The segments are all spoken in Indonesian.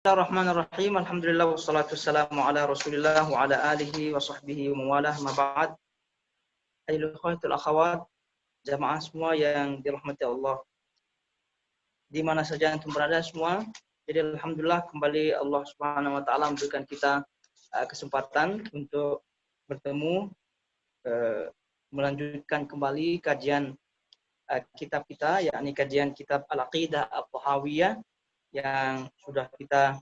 Bismillahirrahmanirrahim. Alhamdulillah wassalatu wassalamu ala Rasulillah wa ala alihi wa sahbihi wa mawalah ma ba'd. Ayyuhal ikhwatul akhawat, jamaah semua yang dirahmati Allah. Di mana saja antum berada semua. Jadi alhamdulillah kembali Allah Subhanahu wa taala memberikan kita kesempatan untuk bertemu, melanjutkan kembali kajian kitab kita, yakni kajian kitab Al-Aqidah At-Tahawiyah yang sudah kita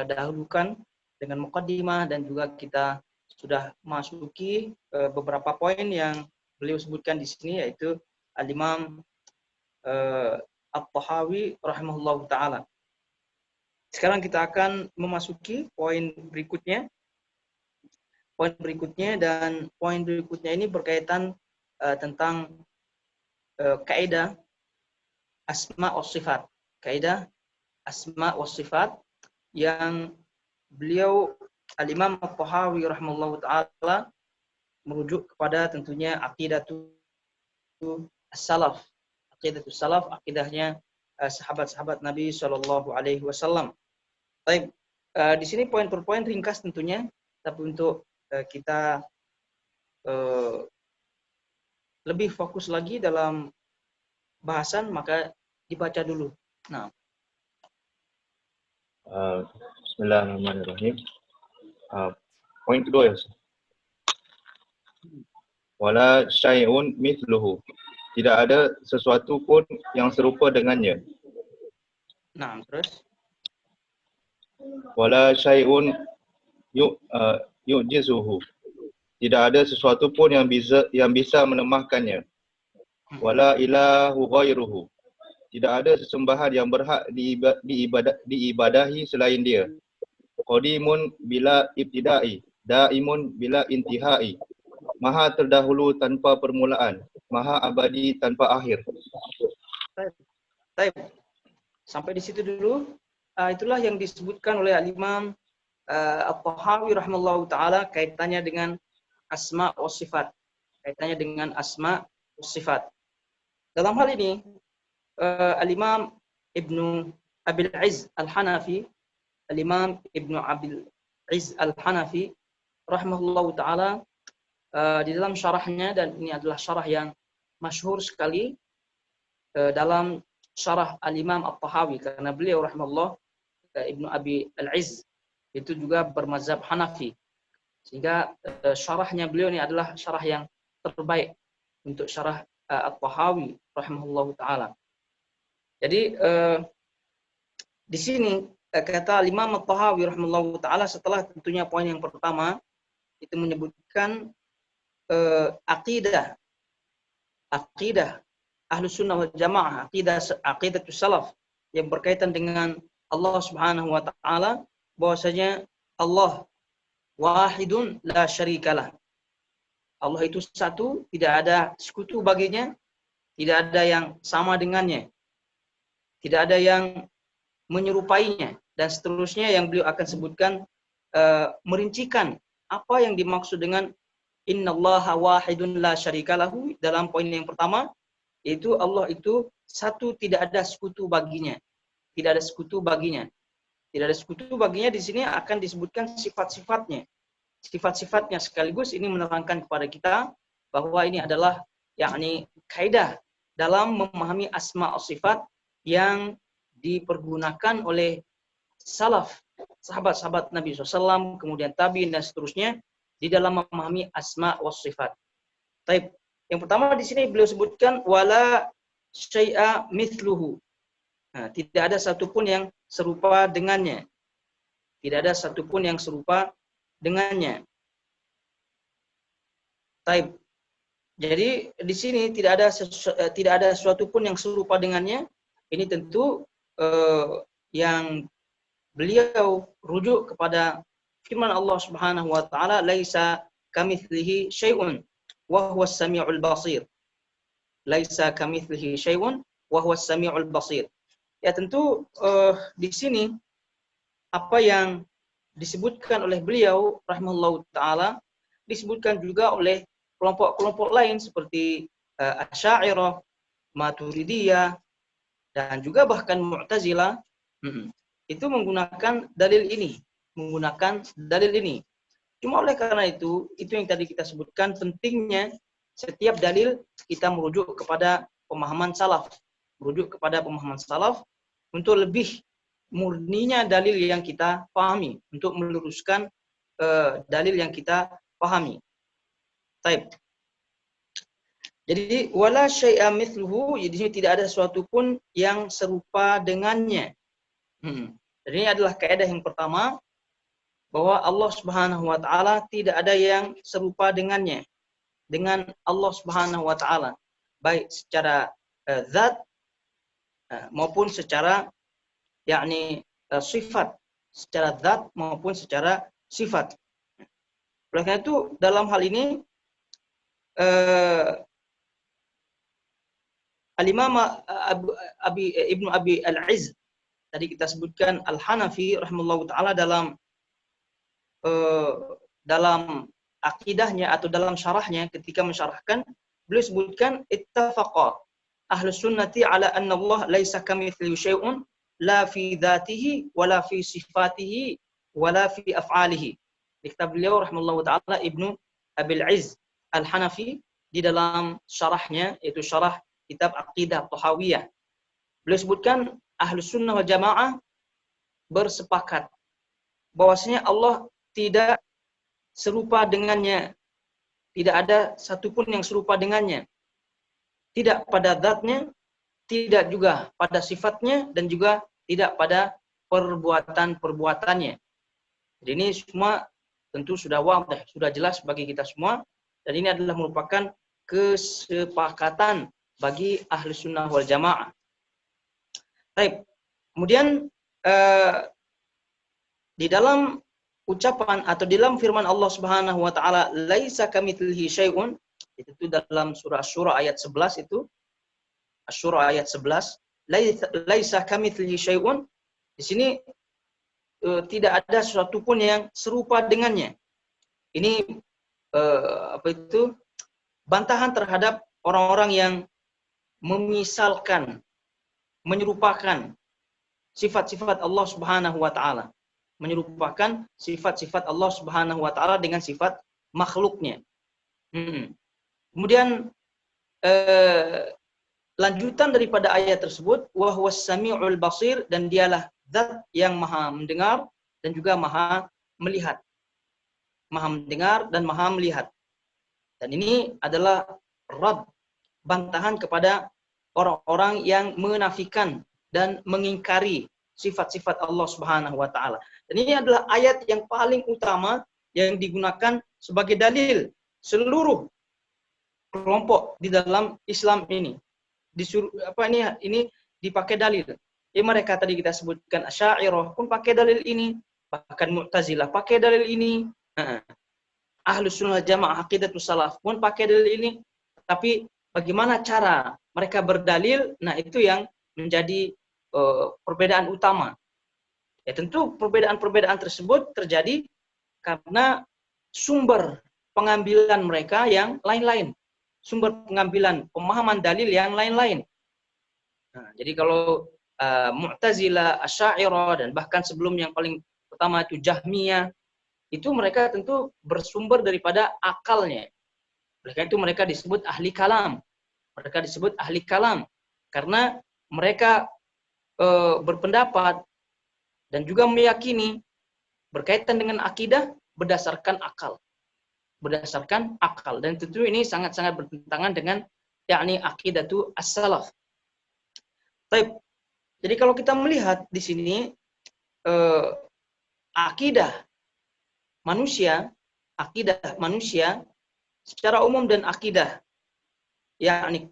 dahulukan dengan muqaddimah, dan juga kita sudah masuki beberapa poin yang beliau sebutkan di sini, yaitu Al-Imam At-Tahawi rahimahullahu taala. Sekarang kita akan memasuki poin berikutnya. Dan poin berikutnya ini berkaitan tentang kaidah asma wa sifat. Kaidah asma wa sifat yang beliau Al-Imam At-Tahawi rahimahullahu taala merujuk kepada tentunya aqidatus salaf. Aqidatus salaf, akidahnya sahabat-sahabat Nabi sallallahu alaihi wasallam. Baik, di sini poin per poin ringkas tentunya, tapi untuk kita lebih fokus lagi dalam bahasan, maka dibaca dulu. Nah, Bismillahirrahmanirrahim. Poin kedua ya. Wala syai'un mithluhu. Tidak ada sesuatu pun yang serupa dengannya. nah terus. Wala syai'un yu'jizuhu. Tidak ada sesuatu pun yang bisa melemahkannya. Wala ilahu ghairuhu. Tidak ada sesembahan yang berhak diibadahi selain dia. Qadimun bila ibtida'i, daimun bila intihai. Maha terdahulu tanpa permulaan, maha abadi tanpa akhir. Baik. Sampai di situ dulu. Itulah yang disebutkan oleh Al-Imam At-Tahawi rahimahullahu taala kaitannya dengan asma wa sifat. Kaitannya dengan asma wa sifat. Dalam hal ini Al-Imam Ibnu Abil Izz Al-Hanafi, Al-Imam Ibnu Abil Izz Al-Hanafi rahimahullahu taala di dalam syarahnya, dan ini adalah syarah yang masyhur sekali dalam syarah Al-Imam At-Tahawi, karena beliau rahimahullah Ibnu Abi Al-Izz itu juga bermazhab Hanafi, sehingga syarahnya beliau ini adalah syarah yang terbaik untuk syarah At-Tahawi rahimahullahu taala. Jadi di sini kata Imam At-Tahawi rahimahullahu taala, setelah tentunya poin yang pertama itu menyebutkan akidah Ahlus Sunnah wal Jamaah, aqidatus salaf yang berkaitan dengan Allah Subhanahu wa taala, bahwasanya Allah wahidun la syarikalah. Allah itu satu, tidak ada sekutu baginya, tidak ada yang sama dengannya, tidak ada yang menyerupainya, dan seterusnya yang beliau akan sebutkan, merincikan apa yang dimaksud dengan innallaha wahidun la syarikalahu dalam poin yang pertama, yaitu Allah itu satu, tidak ada sekutu baginya. Tidak ada sekutu baginya. Tidak ada sekutu baginya, di sini akan disebutkan sifat-sifatnya. Sifat-sifatnya sekaligus ini menerangkan kepada kita bahwa ini adalah yakni kaidah dalam memahami asma wa sifat yang dipergunakan oleh salaf, sahabat-sahabat Nabi SAW, kemudian tabi'in dan seterusnya di dalam memahami asma wa sifat. Taib. Yang pertama di sini beliau sebutkan wala syai'a mithluhu. Nah, tidak ada satupun yang serupa dengannya. Tidak ada satupun yang serupa dengannya. Taib. Jadi di sini tidak ada sesuatu pun yang serupa dengannya. Ini tentu yang beliau rujuk kepada firman Allah Subhanahu wa taala, laisa kamitslihi syai'un wa huwas samiul basir. Laisa kamitslihi syai'un wa huwas samiul basir. Ya tentu di sini apa yang disebutkan oleh beliau rahimahullahu taala disebutkan juga oleh kelompok-kelompok lain seperti Asy'ariyah, Maturidiyah, dan juga bahkan Mu'tazilah. itu menggunakan dalil ini. Cuma oleh karena itu yang tadi kita sebutkan, pentingnya setiap dalil kita merujuk kepada pemahaman salaf, untuk lebih murninya dalil yang kita pahami, untuk meluruskan dalil yang kita pahami. Taib. Jadi wala syai'a mithluhu, di sini tidak ada sesuatu pun yang serupa dengannya. Jadi ini adalah kaidah yang pertama, bahwa Allah Subhanahu wa taala tidak ada yang serupa dengannya, dengan Allah Subhanahu wa taala, baik secara zat maupun secara sifat, secara zat maupun secara sifat. Oleh karena itu dalam hal ini Al-Imam Ibnu Abi Al-Izz tadi kita sebutkan Al-Hanafi rahimahullahu taala dalam akidahnya atau dalam syarahnya, ketika mensyarahkan, beliau sebutkan ittafaqa ahlus sunnati ala anna Allah laisa kamitslihi syai'un la fi dzatihi wala fi sifatihi wala fi af'alihi. Kitab beliau rahimahullahu taala Ibnu Abil Izz Al-Hanafi di dalam syarahnya, yaitu syarah kitab Aqidah Thahawiyah. Beliau sebutkan Ahlus Sunnah wal Jamaah bersepakat bahwasanya Allah tidak serupa dengannya, tidak ada satupun yang serupa dengannya, tidak pada zatnya, tidak juga pada sifatnya, dan juga tidak pada perbuatan-perbuatannya. Jadi ini semua tentu sudah wadah, sudah jelas bagi kita semua, dan ini adalah merupakan kesepakatan bagi ahli sunnah wal jamaah. Baik. Kemudian di dalam ucapan atau di dalam firman Allah Subhanahu wa taala, laisa kamitslihi syai'un, itu dalam surah Asy-Syura ayat 11 itu. Asy-Syura ayat 11, laisa kamitslihi syai'un. Di sini tidak ada sesuatu pun yang serupa dengannya. Ini bantahan terhadap orang-orang yang memisalkan, menyerupakan sifat-sifat Allah Subhanahu wa taala, menyerupakan sifat-sifat Allah Subhanahu wa taala dengan sifat makhluknya. Kemudian lanjutan daripada ayat tersebut, wa huwas samiul basir, dan dialah zat yang maha mendengar dan juga maha melihat. Maha mendengar dan maha melihat. Dan ini adalah rad, bantahan kepada orang-orang yang menafikan dan mengingkari sifat-sifat Allah Subhanahu wa taala. Dan ini adalah ayat yang paling utama yang digunakan sebagai dalil seluruh kelompok di dalam Islam ini. Ini dipakai dalil. Ya, mereka tadi kita sebutkan Asy'ariyah pun pakai dalil ini, bahkan Mu'tazilah pakai dalil ini. Ahlus Sunnah Jamaah Aqidatus Salaf pun pakai dalil ini. Tapi bagaimana cara mereka berdalil? Nah, itu yang menjadi perbedaan utama. Ya, tentu perbedaan-perbedaan tersebut terjadi karena sumber pengambilan mereka yang lain-lain. Sumber pengambilan pemahaman dalil yang lain-lain. Nah, jadi kalau Mu'tazilah, Asy'ariyah, dan bahkan sebelum yang paling pertama itu Jahmiyah, itu mereka tentu bersumber daripada akalnya. Oleh karena itu mereka disebut ahli kalam. Mereka disebut ahli kalam karena mereka berpendapat dan juga meyakini berkaitan dengan akidah berdasarkan akal. Berdasarkan akal. Dan tentu ini sangat-sangat bertentangan dengan aqidatu as-salaf. Baik. Jadi kalau kita melihat di sini akidah manusia secara umum dan akidah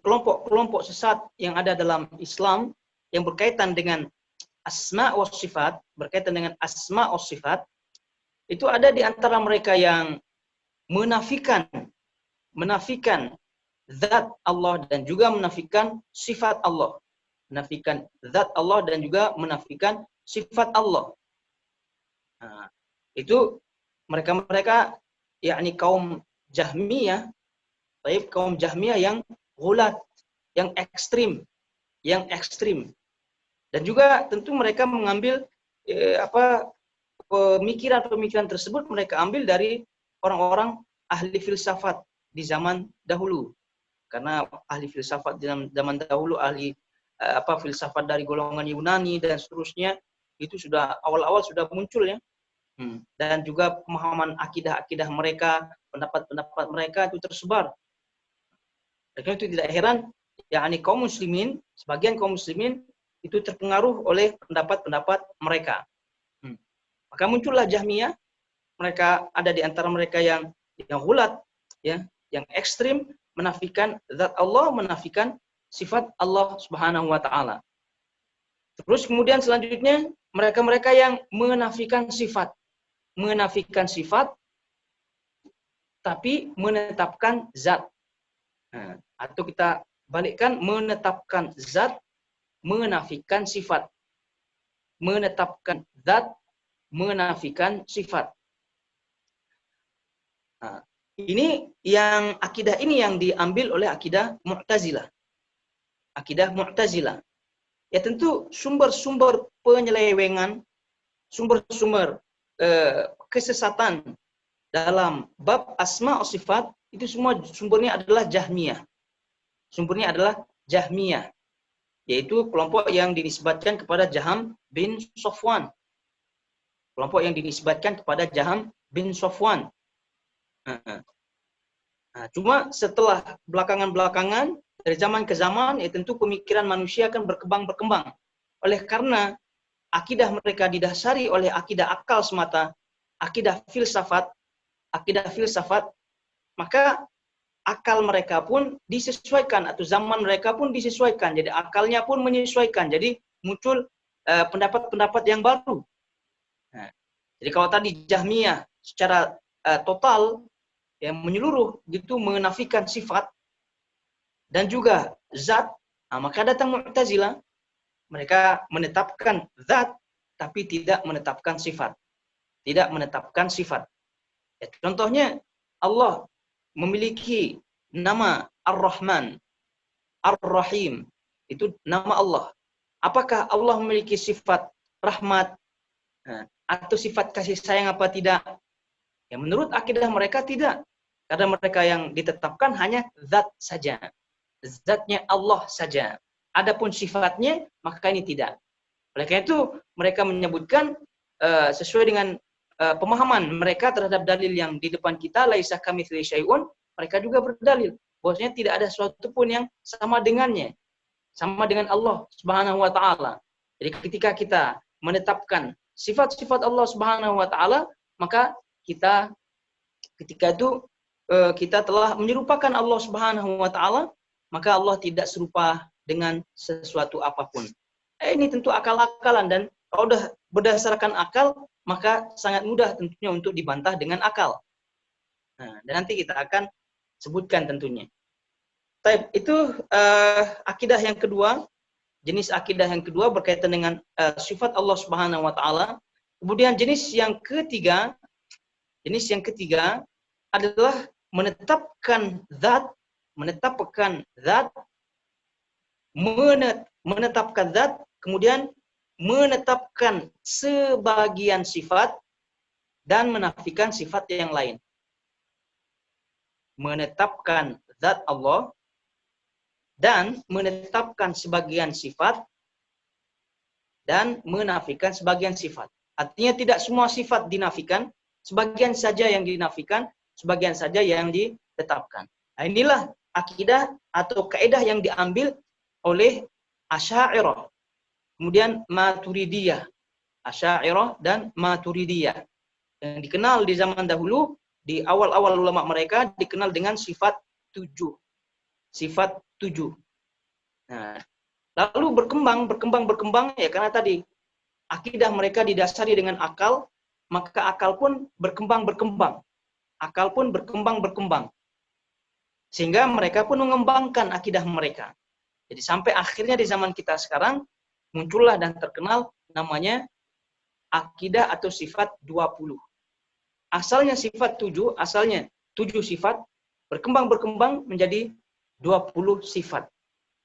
kelompok-kelompok sesat yang ada dalam Islam yang berkaitan dengan asma wa sifat, itu ada di antara mereka yang menafikan zat Allah dan juga menafikan sifat Allah. Menafikan zat Allah dan juga menafikan sifat Allah. Nah, itu mereka kaum Jahmiyah, kaum Jahmiyah yang ghulat, yang ekstrim. Dan juga tentu mereka mengambil pemikiran-pemikiran tersebut mereka ambil dari orang-orang ahli filsafat di zaman dahulu. Karena ahli filsafat di zaman dahulu, ahli filsafat dari golongan Yunani dan seterusnya, itu sudah awal-awal sudah muncul ya. Dan juga pemahaman akidah-akidah mereka, pendapat-pendapat mereka itu tersebar. Dan itu tidak heran, yakni kaum muslimin, sebagian kaum muslimin itu terpengaruh oleh pendapat-pendapat mereka. Maka muncullah Jahmiyah. Mereka ada di antara mereka yang hulat, ya, yang ekstrim, menafikan zat Allah, menafikan sifat Allah Subhanahu wa taala. Terus kemudian selanjutnya mereka-mereka yang menafikan sifat tapi menetapkan zat. Atau kita balikkan, menetapkan zat, menafikan sifat. Menetapkan zat, menafikan sifat. Akidah ini yang diambil oleh akidah Mu'tazilah. Akidah Mu'tazilah. Ya tentu sumber-sumber penyelewengan, sumber-sumber kesesatan dalam bab asma wa sifat itu semua sumbernya adalah Jahmiyah. Sumbernya adalah Jahmiyah, yaitu kelompok yang dinisbatkan kepada Jaham bin Safwan. Kelompok yang dinisbatkan kepada Jaham bin Safwan. Cuma setelah belakangan-belakangan, dari zaman ke zaman, ya tentu pemikiran manusia akan berkembang. Oleh karena akidah mereka didasari oleh akidah akal semata, akidah filsafat, maka akal mereka pun disesuaikan, atau zaman mereka pun disesuaikan. Jadi akalnya pun menyesuaikan. Jadi muncul pendapat-pendapat yang baru. Jadi kalau tadi Jahmiyah secara total, yang menyeluruh gitu menafikan sifat dan juga zat, maka datang Mu'tazilah, mereka menetapkan zat tapi tidak menetapkan sifat. Tidak menetapkan sifat. Ya, contohnya Allah memiliki nama Ar-Rahman, Ar-Rahim, itu nama Allah. Apakah Allah memiliki sifat rahmat atau sifat kasih sayang apa tidak? Ya, menurut akidah mereka tidak. Karena mereka yang ditetapkan hanya zat saja. Zatnya Allah saja. Adapun sifatnya, maka ini tidak. Oleh karena itu, mereka menyebutkan sesuai dengan pemahaman mereka terhadap dalil yang di depan kita, laisa kamitslihi syai'un, mereka juga berdalil bahwasanya tidak ada sesuatu pun yang sama dengannya. Sama dengan Allah Subhanahu wa taala. Jadi ketika kita menetapkan sifat-sifat Allah Subhanahu wa taala, maka ketika itu kita telah menyerupakan Allah Subhanahu wa taala, maka Allah tidak serupa dengan sesuatu apapun. Ini tentu akal-akalan, dan kalau sudah berdasarkan akal, maka sangat mudah tentunya untuk dibantah dengan akal. Dan nanti kita akan sebutkan tentunya. Itu akidah yang kedua, jenis akidah yang kedua berkaitan dengan sifat Allah Subhanahu wa taala. Kemudian jenis yang ketiga adalah menetapkan zat, kemudian menetapkan sebagian sifat dan menafikan sifat yang lain. Menetapkan zat Allah dan menetapkan sebagian sifat dan menafikan sebagian sifat. Artinya tidak semua sifat dinafikan, sebagian saja yang dinafikan, sebagian saja yang ditetapkan. Inilah akidah atau kaidah yang diambil oleh Asy'ariyah, kemudian Maturidiyah. Asy'ariyah dan Maturidiyah yang dikenal di zaman dahulu, di awal-awal ulama mereka dikenal dengan sifat 7. Sifat 7. Lalu berkembang ya, karena tadi akidah mereka didasari dengan akal, maka akal pun berkembang. Akal pun berkembang. Sehingga mereka pun mengembangkan akidah mereka. Jadi sampai akhirnya di zaman kita sekarang muncullah dan terkenal namanya akidah atau sifat 20. Asalnya sifat 7, asalnya 7 sifat, berkembang menjadi 20 sifat.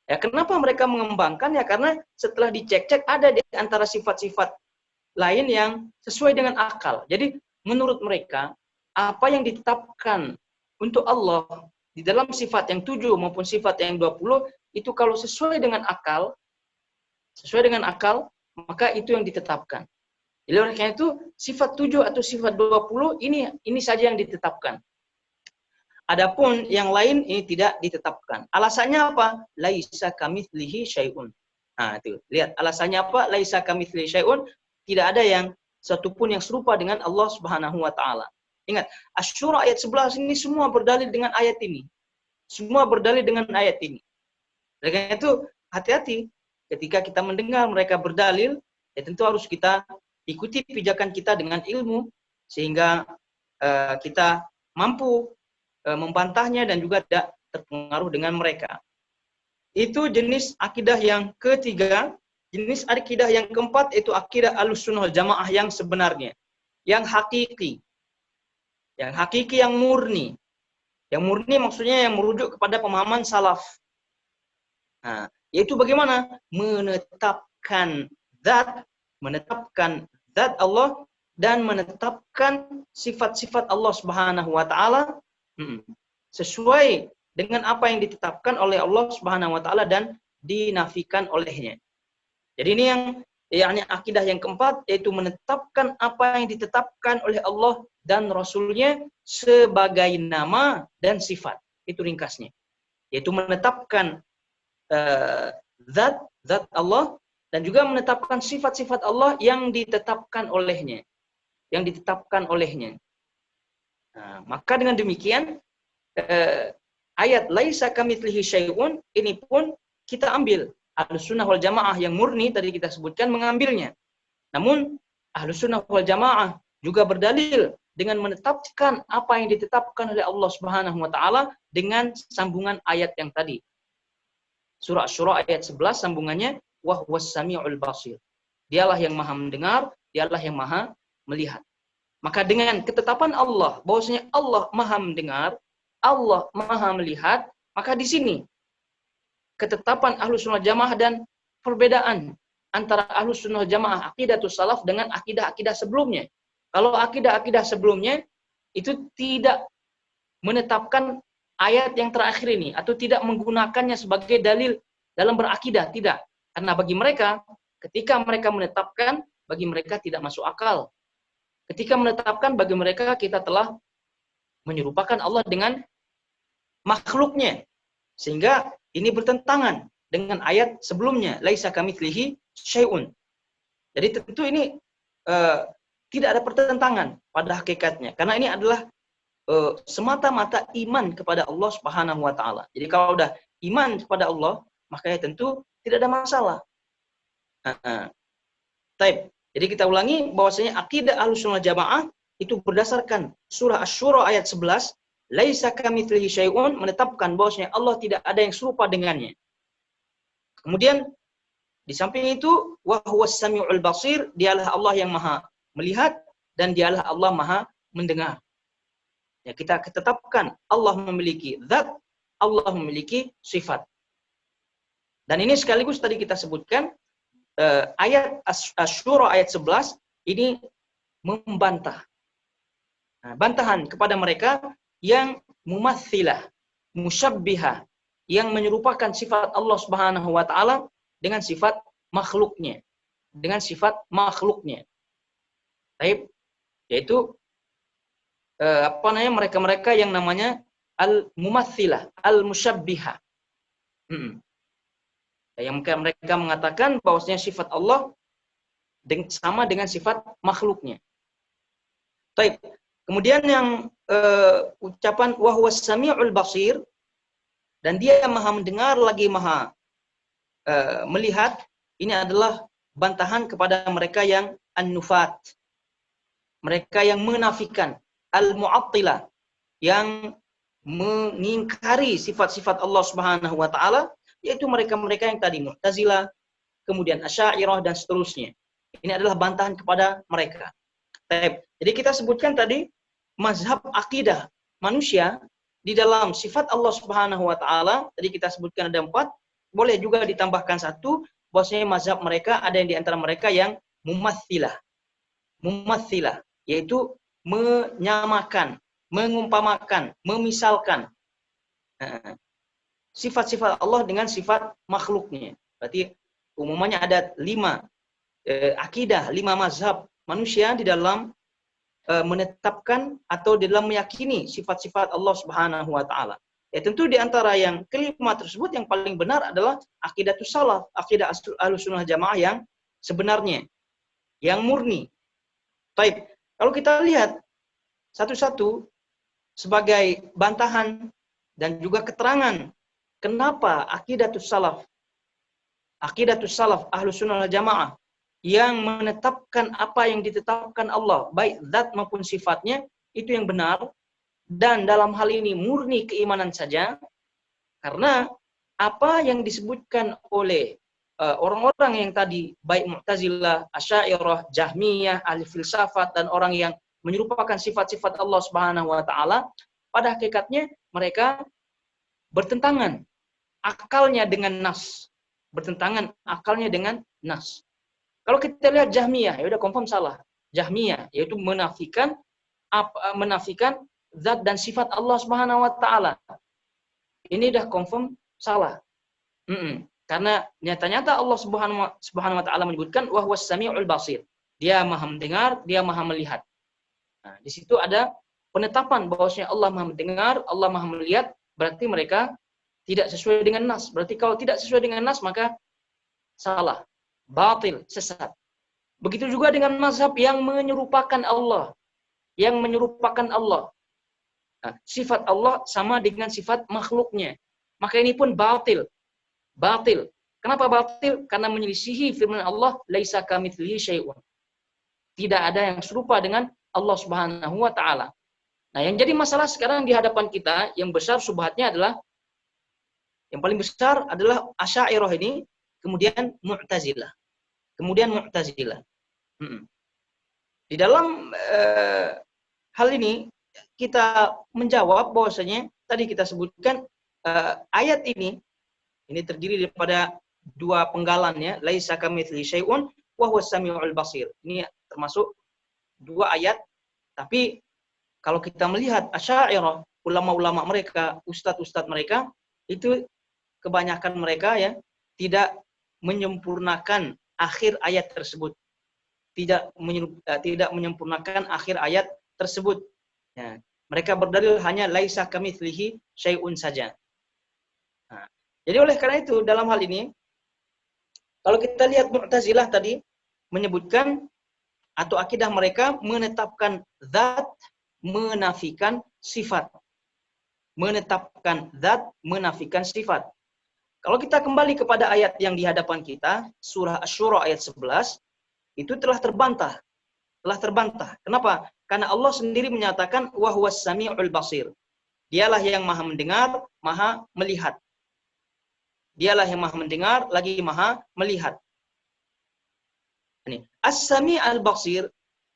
Ya, kenapa mereka mengembangkan? Ya karena setelah dicek-cek ada di antara sifat-sifat lain yang sesuai dengan akal. Jadi menurut mereka apa yang ditetapkan untuk Allah di dalam sifat yang 7 maupun sifat yang 20 itu kalau sesuai dengan akal, maka itu yang ditetapkan. Jadi oleh karena itu sifat 7 atau sifat 20 ini saja yang ditetapkan. Adapun yang lain ini tidak ditetapkan. Alasannya apa? Laisa kamitslihi syai'un. Nah, itu. Lihat alasannya apa? Laisa kamitslihi syai'un, tidak ada yang satupun yang serupa dengan Allah Subhanahu wa taala. Ingat, Asy-Syura ayat 11 ini semua berdalil dengan ayat ini. Semua berdalil dengan ayat ini. Oleh karena itu, hati-hati ketika kita mendengar mereka berdalil, ya tentu harus kita ikuti pijakan kita dengan ilmu sehingga kita mampu membantahnya dan juga tidak terpengaruh dengan mereka. Itu jenis akidah yang ketiga. Jenis akidah yang keempat itu akidah Ahlussunnah wal Jamaah yang sebenarnya, yang hakiki. Yang hakiki, yang murni. Yang murni maksudnya yang merujuk kepada pemahaman salaf. Nah, yaitu bagaimana? Menetapkan zat Allah dan menetapkan sifat-sifat Allah Subhanahu wa taala sesuai dengan apa yang ditetapkan oleh Allah Subhanahu wa taala dan dinafikan olehnya. Jadi ini yang yakni akidah yang keempat, yaitu menetapkan apa yang ditetapkan oleh Allah dan Rasulnya sebagai nama dan sifat. Itu ringkasnya. Yaitu menetapkan zat Allah dan juga menetapkan sifat-sifat Allah yang ditetapkan olehnya. Nah, maka dengan demikian ayat laisa kamitslihi syai'un ini pun kita ambil. Ahlussunnah wal Jamaah yang murni tadi kita sebutkan mengambilnya. Namun Ahlussunnah wal Jamaah juga berdalil dengan menetapkan apa yang ditetapkan oleh Allah Subhanahu wa taala dengan sambungan ayat yang tadi. Surah Asy-Syura ayat 11 sambungannya wa huwas samiul basir. Dialah yang Maha mendengar, dialah yang Maha melihat. Maka dengan ketetapan Allah bahwasanya Allah Maha mendengar, Allah Maha melihat, maka di sini ketetapan Ahlussunnah Jamaah dan perbedaan antara Ahlussunnah Jamaah aqidatus salaf dengan akidah-akidah sebelumnya. Kalau akidah-akidah sebelumnya itu tidak menetapkan ayat yang terakhir ini atau tidak menggunakannya sebagai dalil dalam berakidah, tidak. Karena bagi mereka ketika mereka menetapkan, bagi mereka tidak masuk akal. Ketika menetapkan, bagi mereka kita telah menyerupakan Allah dengan makhluknya. Sehingga ini bertentangan dengan ayat sebelumnya, laisa kamitslihi syai'un. Jadi tentu ini tidak ada pertentangan pada hakikatnya. Karena ini adalah semata-mata iman kepada Allah Subhanahu wa taala. Jadi kalau udah iman kepada Allah, maka ya tentu tidak ada masalah. Taib. Jadi kita ulangi bahwasanya akidah Ahlussunnah Jamaah itu berdasarkan surah Asy-Syura ayat 11, laisa kamitslihi syai'un, menetapkan bahwasanya Allah tidak ada yang serupa dengannya. Kemudian di samping itu wa huwas samiul basir, dialah Allah yang Maha melihat dan dialah Allah Maha mendengar. Ya, kita tetapkan Allah memiliki zat, Allah memiliki sifat. Dan ini sekaligus tadi kita sebutkan ayat Asy-Syura ayat 11 ini membantah. Nah, bantahan kepada mereka yang mumatsilah, musyabbihah, yang menyerupakan sifat Allah Subhanahu wa taala dengan sifat makhluknya. Baik, yaitu mereka-mereka yang namanya al-mumatsilah, al-musyabbihah. Yang mereka mengatakan bahwasanya sifat Allah sama dengan sifat makhluknya. Baik. Kemudian yang ucapan wa huwas samiul basir, dan dia Maha mendengar lagi Maha melihat, ini adalah bantahan kepada mereka yang an-nufat. Mereka yang menafikan, al-mu'attilah, yang mengingkari sifat-sifat Allah Subhanahu wa taala, yaitu mereka-mereka yang tadi Mu'tazilah, kemudian Asy'ariyah dan seterusnya. Ini adalah bantahan kepada mereka. Jadi kita sebutkan tadi mazhab akidah manusia di dalam sifat Allah Subhanahu wa taala, tadi kita sebutkan ada 4, boleh juga ditambahkan 1, bahwasanya mazhab mereka ada yang di antara mereka yang mumatsilah, mumatsilah, yaitu menyamakan, mengumpamakan, memisalkan sifat-sifat Allah dengan sifat makhluknya. Berarti umumnya ada 5 akidah, 5 mazhab manusia di dalam menetapkan atau di dalam meyakini sifat-sifat Allah Subhanahu wa taala. Ya tentu di antara yang kelima tersebut yang paling benar adalah aqidatus salaf, akidah Ahlussunnah Jamaah yang sebenarnya, yang murni. Baik, kalau kita lihat satu-satu sebagai bantahan dan juga keterangan kenapa aqidatus salaf Ahlussunnah Jamaah yang menetapkan apa yang ditetapkan Allah, baik zat maupun sifatnya, itu yang benar, dan dalam hal ini murni keimanan saja, karena apa yang disebutkan oleh orang-orang yang tadi, baik Mu'tazilah, Asy'ariyah, Jahmiyah, ahli filsafat, dan orang yang menyerupakan sifat-sifat Allah Subhanahu wa taala, pada hakikatnya mereka bertentangan akalnya dengan nas. Bertentangan akalnya dengan nas. Kalau kita lihat Jahmiyah, ya udah confirm salah. Jahmiyah yaitu menafikan zat dan sifat Allah Subhanahu wa taala. Ini dah confirm salah. Karena nyata-nyata Allah Subhanahu wa taala menyebutkan wa huwas samiul basir. Dia Maha mendengar, dia Maha melihat. Nah, di situ ada penetapan bahwasanya Allah Maha mendengar, Allah Maha melihat, berarti mereka tidak sesuai dengan nas. Berarti kalau tidak sesuai dengan nas maka salah. Batil, sesat. Begitu juga dengan mazhab yang menyerupakan Allah. Yang menyerupakan Allah. Nah, sifat Allah sama dengan sifat makhluknya. Maka ini pun batil. Batil. Kenapa batil? Karena menyelisihi firman Allah, laisa kamitslihi syai'un. Tidak ada yang serupa dengan Allah Subhanahu wa taala. Nah, yang jadi masalah sekarang di hadapan kita, yang besar subhatnya adalah, yang paling besar adalah Asy'ariyah ini, kemudian Mu'tazilah. Di dalam hal ini kita menjawab bahwasanya tadi kita sebutkan ayat ini terdiri daripada 2 penggalan ya, laisa kamitslihi syai'un wa huwas samiul basir. Ini termasuk 2 ayat, tapi kalau kita melihat Asy'ariyah, ulama-ulama mereka, ustadz-ustadz mereka, itu kebanyakan mereka ya tidak menyempurnakan akhir ayat tersebut. Tidak menyempurnakan akhir ayat tersebut. Ya, mereka berdalil hanya laisa kamitslihi syai'un saja. Nah, jadi oleh karena itu dalam hal ini kalau kita lihat Mu'tazilah tadi menyebutkan atau akidah mereka menetapkan zat, menafikan sifat. Menetapkan zat, menafikan sifat. Kalau kita kembali kepada ayat yang di hadapan kita, surah Asy-Syura ayat 11, itu telah terbantah. Kenapa? Karena Allah sendiri menyatakan wa huwas samiul basir. Dialah yang Maha mendengar, Maha melihat. Dialah yang Maha mendengar, lagi Maha melihat. Ini As-Sami' Al-Basir,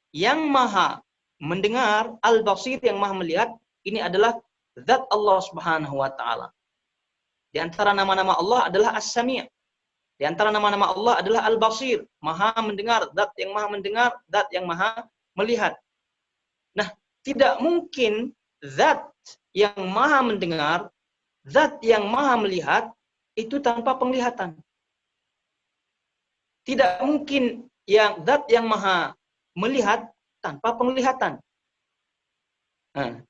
yang Maha mendengar, Al-Basir yang Maha melihat, ini adalah zat Allah Subhanahu wa taala. Di antara nama-nama Allah adalah As-Sami'. Di antara nama-nama Allah adalah Al-Basir, Maha mendengar, zat yang Maha mendengar, zat yang Maha melihat. Nah, tidak mungkin zat yang Maha mendengar, zat yang Maha melihat itu tanpa penglihatan. Tidak mungkin yang zat yang Maha melihat tanpa penglihatan.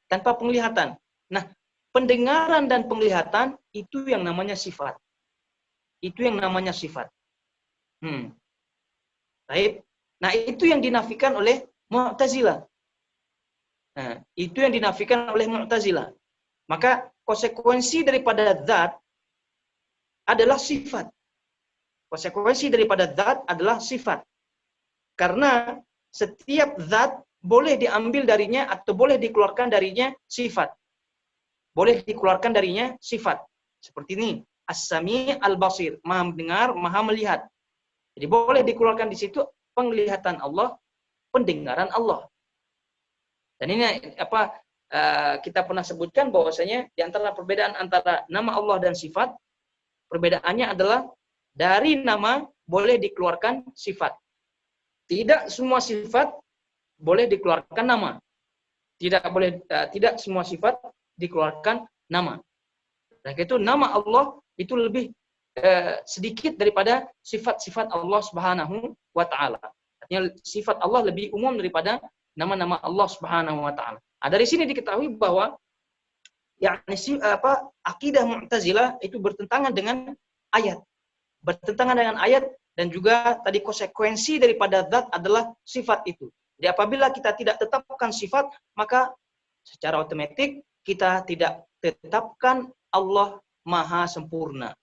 Tanpa penglihatan. Nah, pendengaran dan penglihatan itu yang namanya sifat. Itu yang namanya sifat. Baik. Nah, itu yang dinafikan oleh Mu'tazilah. Itu yang dinafikan oleh Mu'tazilah. Maka konsekuensi daripada zat adalah sifat. Konsekuensi daripada zat adalah sifat. Karena setiap zat boleh diambil darinya atau boleh dikeluarkan darinya sifat. Boleh dikeluarkan darinya sifat. Seperti ini. As-Sami' Al-Basir. Maha mendengar, Maha melihat. Jadi boleh dikeluarkan di situ penglihatan Allah, pendengaran Allah. Dan ini kita pernah sebutkan bahwasanya di antara perbedaan antara nama Allah dan sifat, perbedaannya adalah dari nama boleh dikeluarkan sifat. Tidak semua sifat boleh dikeluarkan nama. Tidak semua sifat dikeluarkan nama. Nah, itu nama Allah itu lebih sedikit daripada sifat-sifat Allah Subhanahu wa taala. Artinya sifat Allah lebih umum daripada nama-nama Allah Subhanahu wa taala. Dari sini diketahui bahwa akidah Mu'tazilah itu bertentangan dengan ayat. Bertentangan dengan ayat dan juga tadi konsekuensi daripada zat adalah sifat itu. Jadi apabila kita tidak tetapkan sifat, maka secara otomatis kita tidak tetapkan Allah Maha Sempurna.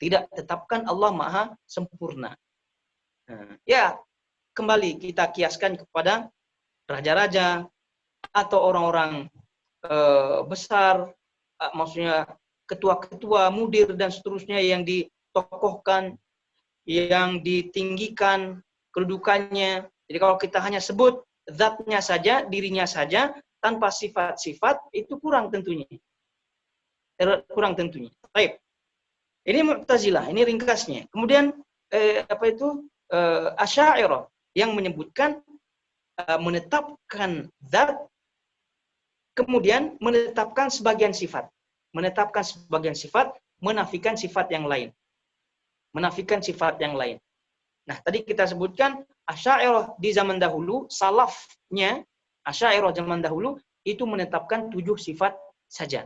Tidak tetapkan Allah Maha Sempurna. Ya, kembali kita kiaskan kepada raja-raja atau orang-orang besar, maksudnya ketua-ketua, mudir dan seterusnya yang ditokohkan, yang ditinggikan kedudukannya. Jadi kalau kita hanya sebut zatnya saja, dirinya saja, tanpa sifat-sifat, itu kurang tentunya. Baik. Ini Mu'tazilah, ini ringkasnya. Kemudian Asy'ariyah yang menyebutkan menetapkan zat, kemudian menetapkan sebagian sifat. Menetapkan sebagian sifat, menafikan sifat yang lain. Menafikan sifat yang lain. Nah, tadi kita sebutkan Asy'ariyah di zaman dahulu, salafnya Asy'ariyah zaman dahulu itu menetapkan 7 sifat saja.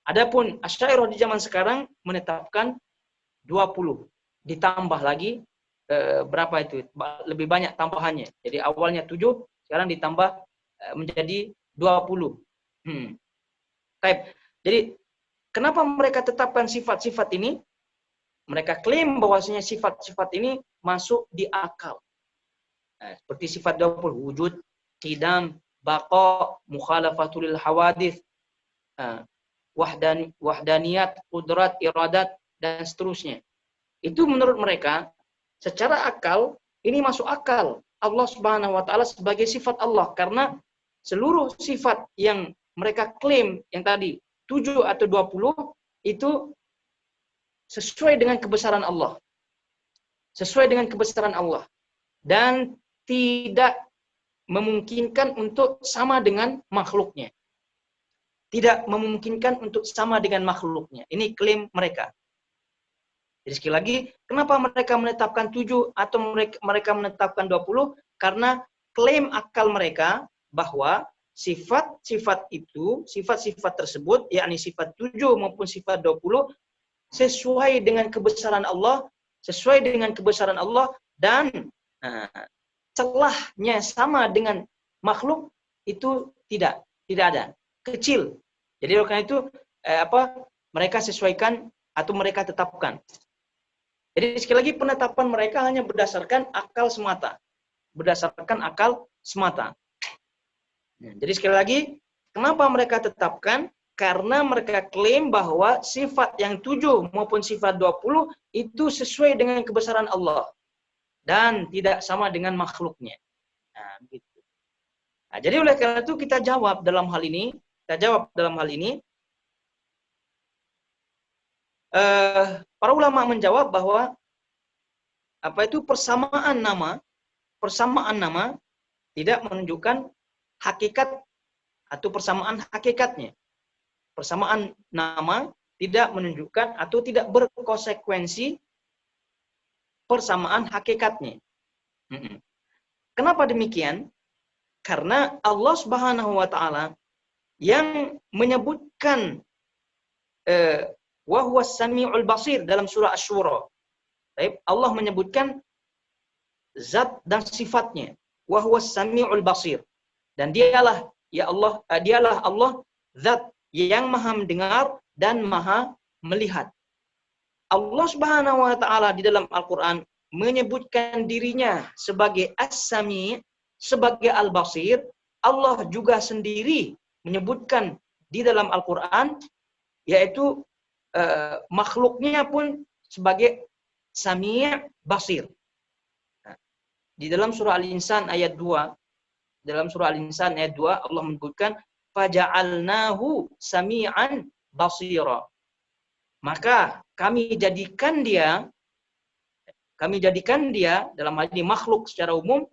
Adapun Asy'ariyah di zaman sekarang menetapkan 20. Ditambah lagi berapa itu? Lebih banyak tambahannya. Jadi awalnya 7, sekarang ditambah menjadi 20. Baik. Jadi kenapa mereka tetapkan sifat-sifat ini? Mereka klaim bahwasanya sifat-sifat ini masuk di akal. Seperti sifat 20, wujud, qidam, baqa, mukhalafatul hawadits, wahdaniyat, qudrat, iradat, dan seterusnya. Itu menurut mereka, secara akal, ini masuk akal Allah Subhanahu wa taala sebagai sifat Allah, karena seluruh sifat yang mereka klaim yang tadi 7 atau 20 itu sesuai dengan kebesaran Allah. Sesuai dengan kebesaran Allah. Dan tidak memungkinkan untuk sama dengan makhluknya. Tidak memungkinkan untuk sama dengan makhluknya. Ini klaim mereka. Jadi sekali lagi, kenapa mereka menetapkan 7 atau mereka menetapkan 20? Karena klaim akal mereka bahwa sifat-sifat itu, sifat-sifat tersebut, yakni sifat 7 maupun sifat 20, sesuai dengan kebesaran Allah, dan celahnya sama dengan makhluk itu tidak ada, kecil. Jadi karena itu mereka sesuaikan atau mereka tetapkan. Jadi sekali lagi penetapan mereka hanya berdasarkan akal semata. Jadi sekali lagi, kenapa mereka tetapkan? Karena mereka klaim bahwa sifat yang 7 maupun sifat 20 itu sesuai dengan kebesaran Allah dan tidak sama dengan makhluknya. Nah, gitu. Nah, jadi oleh karena itu kita jawab dalam hal ini, para ulama menjawab bahwa persamaan nama tidak menunjukkan hakikat atau persamaan hakikatnya. Persamaan nama tidak menunjukkan atau tidak berkonsekuensi persamaan hakikatnya. Kenapa demikian? Karena Allah Subhanahu wa taala yang menyebutkan wa huwas samiul basir dalam surah Asy-Syura. Allah menyebutkan zat dan sifatnya, wa huwas samiul basir. Dan dialah Allah zat yang maha mendengar dan maha melihat. Allah Subhanahu wa taala di dalam Al-Qur'an menyebutkan dirinya sebagai As-Sami', sebagai Al-Basir. Allah juga sendiri menyebutkan di dalam Al-Qur'an yaitu makhluknya pun sebagai Sami' Basir. Di dalam surah Al-Insan ayat 2, Allah menyebutkan faja'alnahu sami'an basira. Maka kami jadikan dia dalam hal ini makhluk secara umum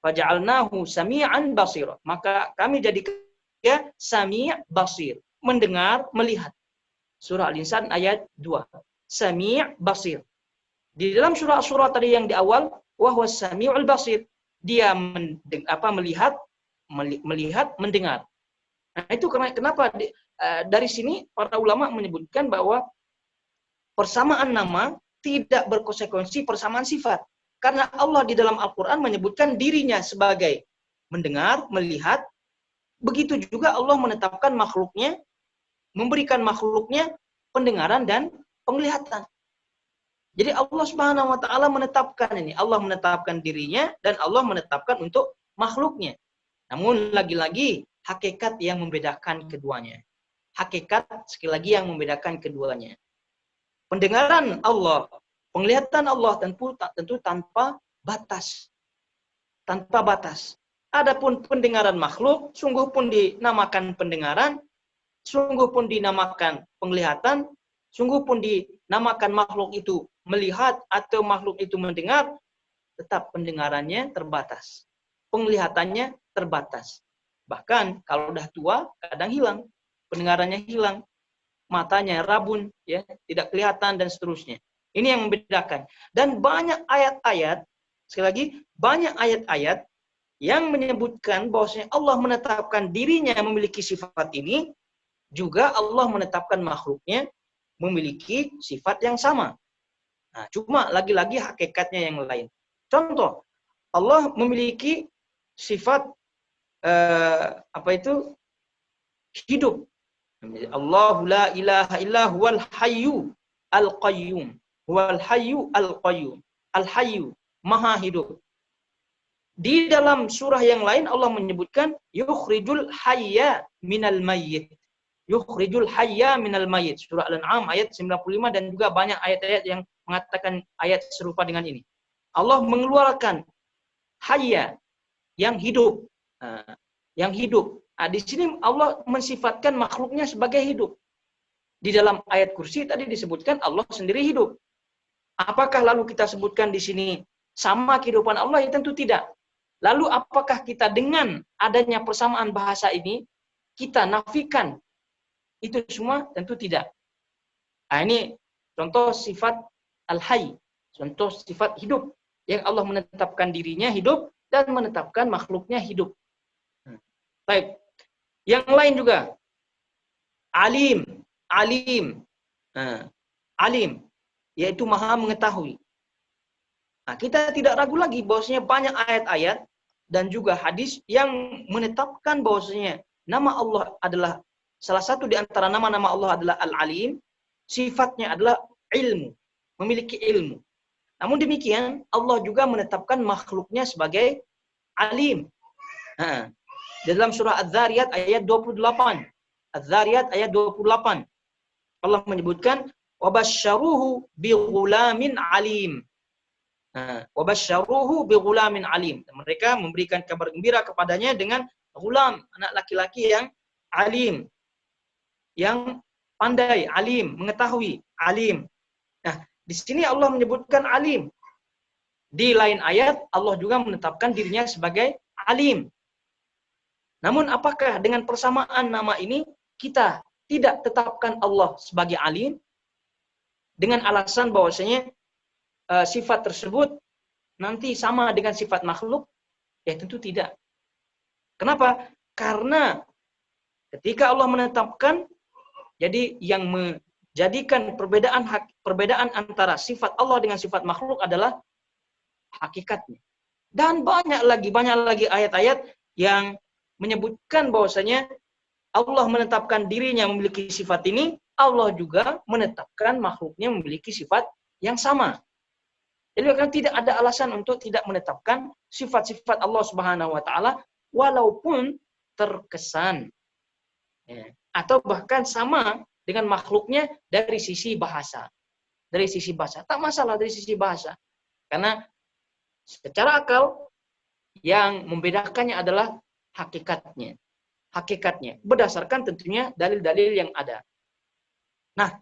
Faja'alnahu sami'an basira. Maka kami jadikan dia sami' basir, mendengar, melihat. Surah Al-Insan ayat 2. Sami' basir. Di dalam surah-surah tadi yang di awal, wa huwas sami'ul basir. Dia melihat, mendengar. Nah, itu kenapa dari sini para ulama menyebutkan bahwa persamaan nama tidak berkonsekuensi persamaan sifat. Karena Allah di dalam Al-Quran menyebutkan dirinya sebagai mendengar, melihat. Begitu juga Allah menetapkan makhluknya, memberikan makhluknya pendengaran dan penglihatan. Jadi Allah Subhanahu wa taala menetapkan ini. Allah menetapkan dirinya dan Allah menetapkan untuk makhluknya. Namun lagi-lagi hakikat yang membedakan keduanya. Hakikat sekali lagi yang membedakan keduanya. Pendengaran Allah, penglihatan Allah tentu tanpa batas. Tanpa batas. Adapun pendengaran makhluk, sungguh pun dinamakan pendengaran, sungguh pun dinamakan penglihatan, sungguh pun dinamakan makhluk itu melihat atau makhluk itu mendengar, tetap pendengarannya terbatas. Penglihatannya terbatas. Bahkan kalau udah tua, kadang hilang. Pendengarannya hilang. Matanya rabun, ya, tidak kelihatan dan seterusnya. Ini yang membedakan. Dan banyak ayat-ayat, sekali lagi, banyak ayat-ayat yang menyebutkan bahwasanya Allah menetapkan dirinya memiliki sifat ini, juga Allah menetapkan makhluknya memiliki sifat yang sama. Nah, cuma lagi-lagi hakikatnya yang lain. Contoh, Allah memiliki sifat hidup. Allahu la ilaha illa huwal hayyu al-qayyum. Huwal hayyu al-qayyum. Al-hayyu, maha hidup. Di dalam surah yang lain Allah menyebutkan yukhrijul hayya minal mayyit. Yukhrijul hayya minal mayyit. Surah Al-An'am ayat 95 dan juga banyak ayat-ayat yang mengatakan ayat serupa dengan ini. Allah mengeluarkan hayya yang hidup. Yang hidup. Nah, di sini Allah mensifatkan makhluknya sebagai hidup. Di dalam ayat kursi tadi disebutkan Allah sendiri hidup. Apakah lalu kita sebutkan di sini sama kehidupan Allah? Ya tentu tidak. Lalu apakah kita dengan adanya persamaan bahasa ini, kita nafikan itu semua? Tentu tidak. Nah, ini contoh sifat al-hayy, contoh sifat hidup yang Allah menetapkan dirinya hidup dan menetapkan makhluknya hidup. Baik. Yang lain juga alim, alim, yaitu maha mengetahui. Nah, kita tidak ragu lagi bahwasanya banyak ayat-ayat dan juga hadis yang menetapkan bahwasanya nama Allah adalah salah satu di antara nama-nama Allah adalah Al-Alim, sifatnya adalah ilmu, memiliki ilmu. Namun demikian Allah juga menetapkan makhluknya sebagai alim. Dalam surah Az-Zariyat ayat 28. Az-Zariyat ayat 28. Allah menyebutkan wabasyaruhu bighulamin alim. Wabasyaruhu bighulamin alim. Mereka memberikan kabar gembira kepadanya dengan ghulam, anak laki-laki yang alim. Yang pandai, alim, mengetahui, alim. Nah, di sini Allah menyebutkan alim. Di lain ayat Allah juga menetapkan dirinya sebagai alim. Namun apakah dengan persamaan nama ini kita tidak tetapkan Allah sebagai alim dengan alasan bahwasanya sifat tersebut nanti sama dengan sifat makhluk? Ya tentu tidak. Kenapa? Karena ketika Allah menetapkan, jadi yang menjadikan perbedaan antara sifat Allah dengan sifat makhluk adalah hakikatnya. Dan banyak lagi ayat-ayat yang menyebutkan bahwasanya Allah menetapkan dirinya memiliki sifat ini, Allah juga menetapkan makhluknya memiliki sifat yang sama. Jadi kan tidak ada alasan untuk tidak menetapkan sifat-sifat Allah Subhanahu wa taala walaupun terkesan atau bahkan sama dengan makhluknya dari sisi bahasa. Dari sisi bahasa, tak masalah dari sisi bahasa. Karena secara akal yang membedakannya adalah hakikatnya. Hakikatnya berdasarkan tentunya dalil-dalil yang ada. Nah,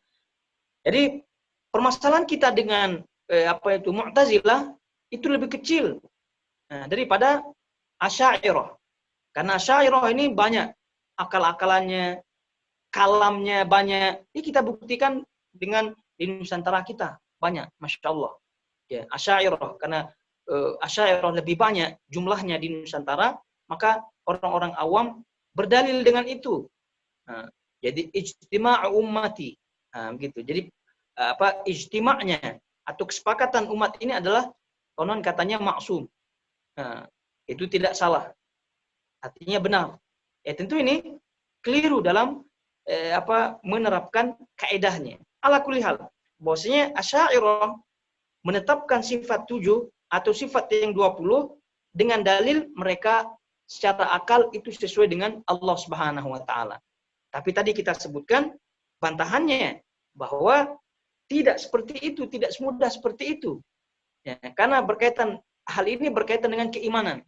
jadi permasalahan kita dengan Mu'tazilah itu lebih kecil daripada Asy'ariyah. Karena Asy'ariyah ini banyak akal-akalannya, kalamnya banyak. Ini kita buktikan dengan di Nusantara kita banyak, masya Allah. Ya, Asy'ariyah karena Asy'ariyah lebih banyak jumlahnya di Nusantara, maka orang-orang awam berdalil dengan itu. Nah, jadi ijtima'u ummati. Nah, begitu. Jadi ijtima'nya atau kesepakatan umat ini adalah konon katanya maksum. Nah, itu tidak salah. Artinya benar. Ya tentu ini keliru dalam menerapkan kaedahnya. Ala kulli hal, bahwasanya Asy'ariyah menetapkan sifat 7 atau sifat yang 20 dengan dalil mereka secara akal itu sesuai dengan Allah Subhanahu wa taala. Tapi tadi kita sebutkan bantahannya bahwa tidak seperti itu, tidak semudah seperti itu. Ya, karena hal ini berkaitan dengan keimanan.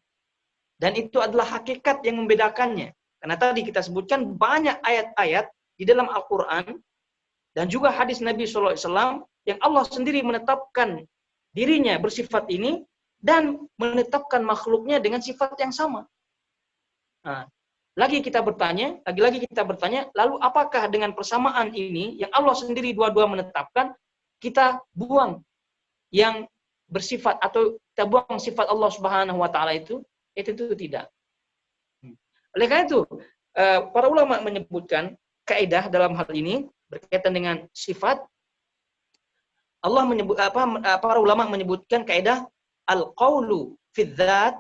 Dan itu adalah hakikat yang membedakannya. Karena tadi kita sebutkan banyak ayat-ayat di dalam Al-Quran dan juga hadis Nabi SAW yang Allah sendiri menetapkan dirinya bersifat ini dan menetapkan makhluknya dengan sifat yang sama. Nah, lagi kita bertanya, lalu apakah dengan persamaan ini yang Allah sendiri dua-dua menetapkan, kita buang yang bersifat atau kita buang sifat Allah Subhanahu wa taala itu tidak. Oleh karena itu, para ulama menyebutkan kaidah dalam hal ini berkaitan dengan sifat. Para ulama menyebutkan kaidah al-qaulu fi dzat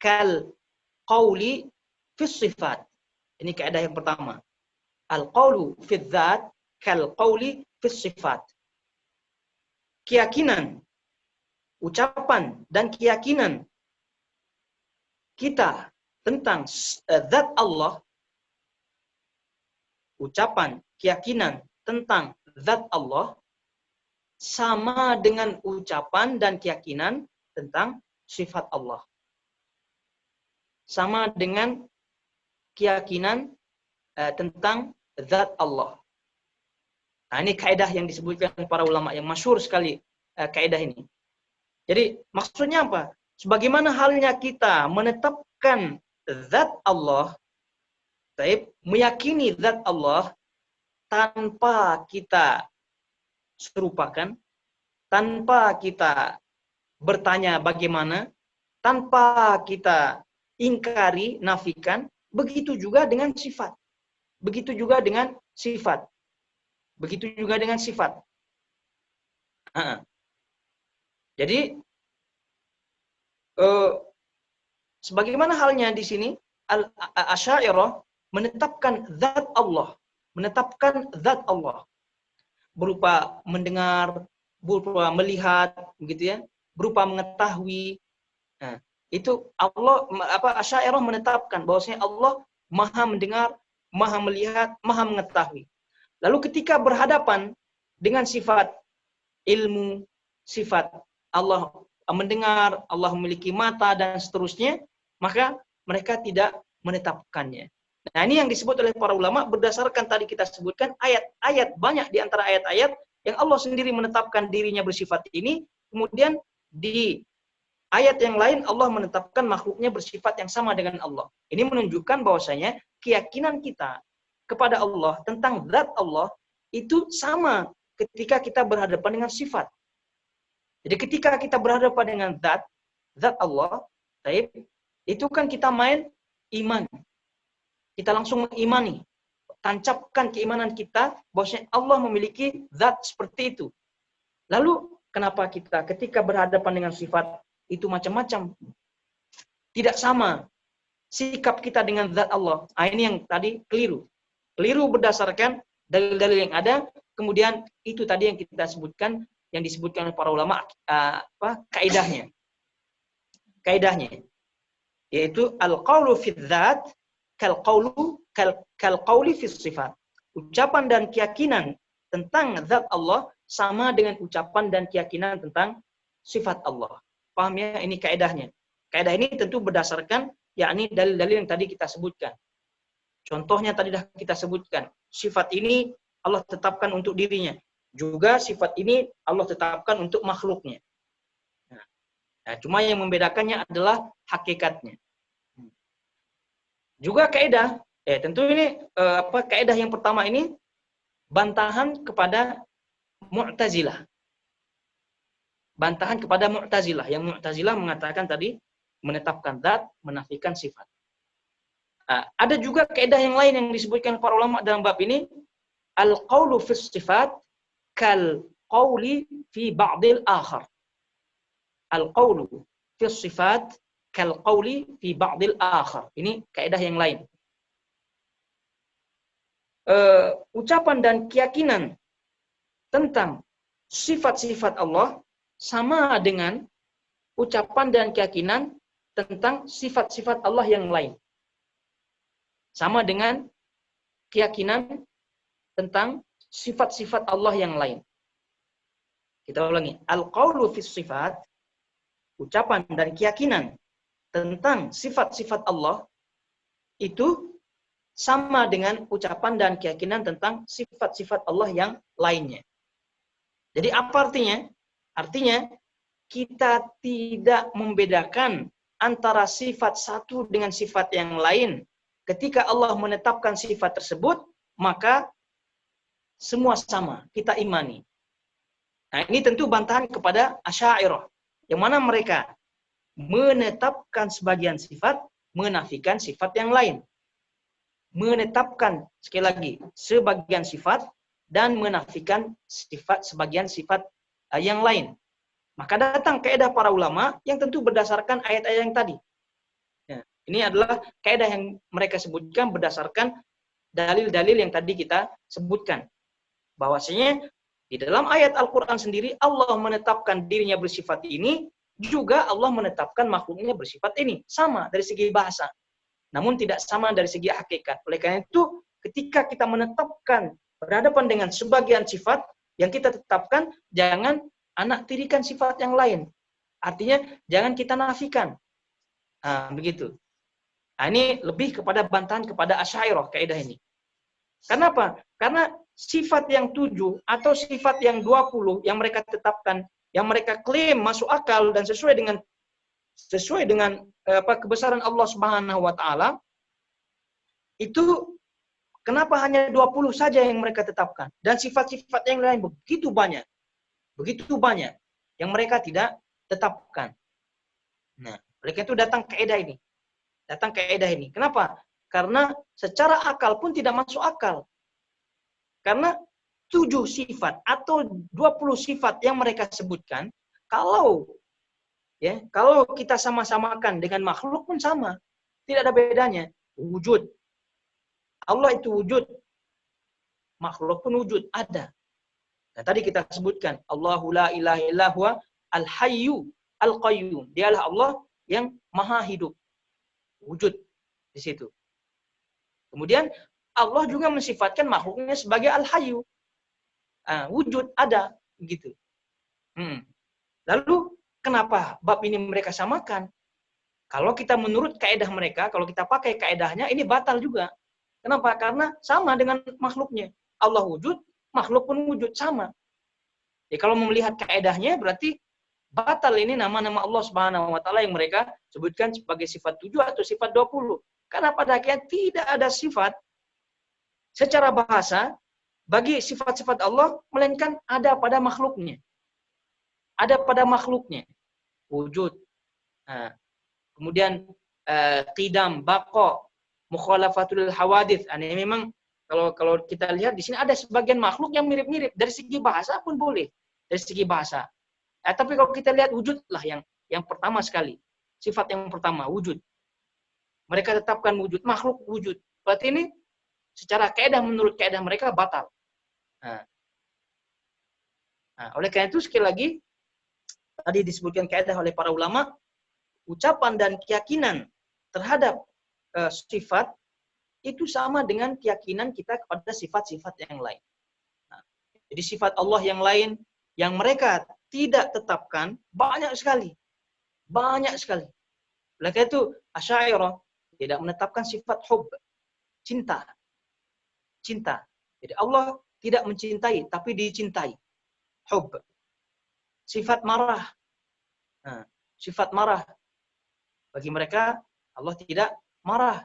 kal qauli fi sifat. Ini kaidah yang pertama. Al-qaulu fi dzat kal qauli fi sifat. Keyakinan, ucapan dan keyakinan kita tentang zat Allah, ucapan, keyakinan tentang zat Allah sama dengan ucapan dan keyakinan tentang sifat Allah. Sama dengan keyakinan tentang zat Allah. Nah, ini kaidah yang disebutkan para ulama yang masyhur sekali kaidah ini. Jadi maksudnya apa? Sebagaimana halnya kita menetapkan zat Allah, meyakini zat Allah tanpa kita serupakan, tanpa kita bertanya bagaimana, tanpa kita ingkari, nafikan, begitu juga dengan sifat. Begitu juga dengan sifat. Begitu juga dengan sifat. Jadi sebagaimana halnya di sini Asy'ariyah menetapkan zat Allah, berupa mendengar, berupa melihat, begitu ya, berupa mengetahui. Nah, itu Asy'ariyah menetapkan bahwasanya Allah Maha mendengar, Maha melihat, Maha mengetahui. Lalu ketika berhadapan dengan sifat ilmu, sifat Allah mendengar, Allah memiliki mata dan seterusnya, maka mereka tidak menetapkannya. Nah, ini yang disebut oleh para ulama berdasarkan tadi kita sebutkan ayat-ayat, banyak di antara ayat-ayat yang Allah sendiri menetapkan dirinya bersifat ini, kemudian di ayat yang lain Allah menetapkan makhluknya bersifat yang sama dengan Allah. Ini menunjukkan bahwasanya keyakinan kita kepada Allah tentang zat Allah itu sama ketika kita berhadapan dengan sifat. Jadi ketika kita berhadapan dengan zat Allah, itu kan kita main iman. Kita langsung mengimani, tancapkan keimanan kita bahwasanya Allah memiliki zat seperti itu. Lalu kenapa kita ketika berhadapan dengan sifat itu macam-macam? Tidak sama sikap kita dengan zat Allah. Ini yang tadi keliru. Keliru berdasarkan dalil-dalil yang ada, kemudian itu tadi yang kita sebutkan, yang disebutkan oleh para ulama kaidahnya. Kaidahnya yaitu al-qaulu fi dzat kal qauli fi sifat. Ucapan dan keyakinan tentang zat Allah sama dengan ucapan dan keyakinan tentang sifat Allah. Paham ya? Ini kaidahnya. Kaidah ini tentu berdasarkan yakni dalil-dalil yang tadi kita sebutkan. Contohnya tadi dah kita sebutkan. Sifat ini Allah tetapkan untuk dirinya. Juga sifat ini Allah tetapkan untuk makhluknya. Nah, cuma yang membedakannya adalah hakikatnya. Juga kaidah, tentu ini kaidah yang pertama ini bantahan kepada Mu'tazilah. Bantahan kepada Mu'tazilah. Yang Mu'tazilah mengatakan tadi menetapkan zat, menafikan sifat. Ada juga kaidah yang lain yang disebutkan para ulama dalam bab ini, al-qaulu fi sifat kal qauli fi ba'dil akhar. Al-qaulu fi sifat kal qauli fi ba'dil akhar. Ini kaidah yang lain. Ucapan dan keyakinan tentang sifat-sifat Allah sama dengan ucapan dan keyakinan tentang sifat-sifat Allah yang lain. Sama dengan keyakinan tentang sifat-sifat Allah yang lain. Kita ulangi. Al-qaulu fi sifat, ucapan dan keyakinan tentang sifat-sifat Allah itu sama dengan ucapan dan keyakinan tentang sifat-sifat Allah yang lainnya. Jadi apa artinya? Artinya kita tidak membedakan antara sifat satu dengan sifat yang lain. Ketika Allah menetapkan sifat tersebut, maka semua sama, kita imani. Nah, ini tentu bantahan kepada Asy'ariyah, yang mana mereka menetapkan sebagian sifat, menafikan sifat yang lain. Menetapkan, sekali lagi, sebagian sifat dan menafikan sebagian sifat yang lain. Maka datang kaidah para ulama yang tentu berdasarkan ayat-ayat yang tadi. Ya, ini adalah kaidah yang mereka sebutkan berdasarkan dalil-dalil yang tadi kita sebutkan. Bahwasanya di dalam ayat Al-Quran sendiri Allah menetapkan dirinya bersifat ini, juga Allah menetapkan makhluknya bersifat ini. Sama dari segi bahasa. Namun tidak sama dari segi hakikat. Oleh karena itu, ketika kita menetapkan berhadapan dengan sebagian sifat yang kita tetapkan, jangan anak tirikan sifat yang lain. Artinya, jangan kita nafikan. Begitu. Nah, ini lebih kepada bantahan kepada Asy'ariyah kaidah ini. Kenapa? Karena sifat yang 7 atau sifat yang 20 yang mereka tetapkan, yang mereka klaim masuk akal dan sesuai dengan kebesaran Allah Subhanahu wa taala, itu kenapa hanya 20 saja yang mereka tetapkan dan sifat-sifat yang lain begitu banyak yang mereka tidak tetapkan. Nah, mereka itu datang kaidah ini. Kenapa? Karena secara akal pun tidak masuk akal. Karena 7 sifat atau 20 sifat yang mereka sebutkan, kalau kita sama-samakan dengan makhluk pun sama. Tidak ada bedanya. Wujud. Allah itu wujud. Makhluk pun wujud. Ada. Nah, tadi kita sebutkan. Allahu la ilaha illa huwa al-hayyu al-qayyum. Dialah Allah yang maha hidup. Wujud di situ. Kemudian Allah juga mensifatkan makhluknya sebagai al-hayyu. Wujud, ada. Begitu. Lalu, kenapa bab ini mereka samakan? Kalau kita menurut kaidah mereka, kalau kita pakai kaidahnya, ini batal juga. Kenapa? Karena sama dengan makhluknya. Allah wujud, makhluk pun wujud, sama. Jadi kalau melihat kaidahnya, berarti batal ini nama-nama Allah Subhanahu wa taala yang mereka sebutkan sebagai sifat 7 atau sifat 20. Karena pada akhirnya tidak ada sifat secara bahasa bagi sifat-sifat Allah, melainkan ada pada makhluknya. Ada pada makhluknya. Wujud. Kemudian qidam, baqa, mukhalafatul hawadits. Ini memang kalau kita lihat di sini ada sebagian makhluk yang mirip-mirip dari segi bahasa pun boleh, dari segi bahasa. Tapi kalau kita lihat wujudlah yang pertama sekali, sifat yang pertama wujud. Mereka tetapkan wujud, makhluk wujud. Berarti ini secara kaidah menurut kaidah mereka batal. Oleh karena itu sekali lagi tadi disebutkan kaidah oleh para ulama, ucapan dan keyakinan terhadap sifat itu sama dengan keyakinan kita kepada sifat-sifat yang lain. Jadi sifat Allah yang lain yang mereka tidak tetapkan banyak sekali. Banyak sekali. Oleh karena itu Asy'ariyah tidak menetapkan sifat hub, cinta. Cinta. Jadi Allah tidak mencintai tapi dicintai. Hub. Sifat marah. sifat marah. Bagi mereka Allah tidak marah.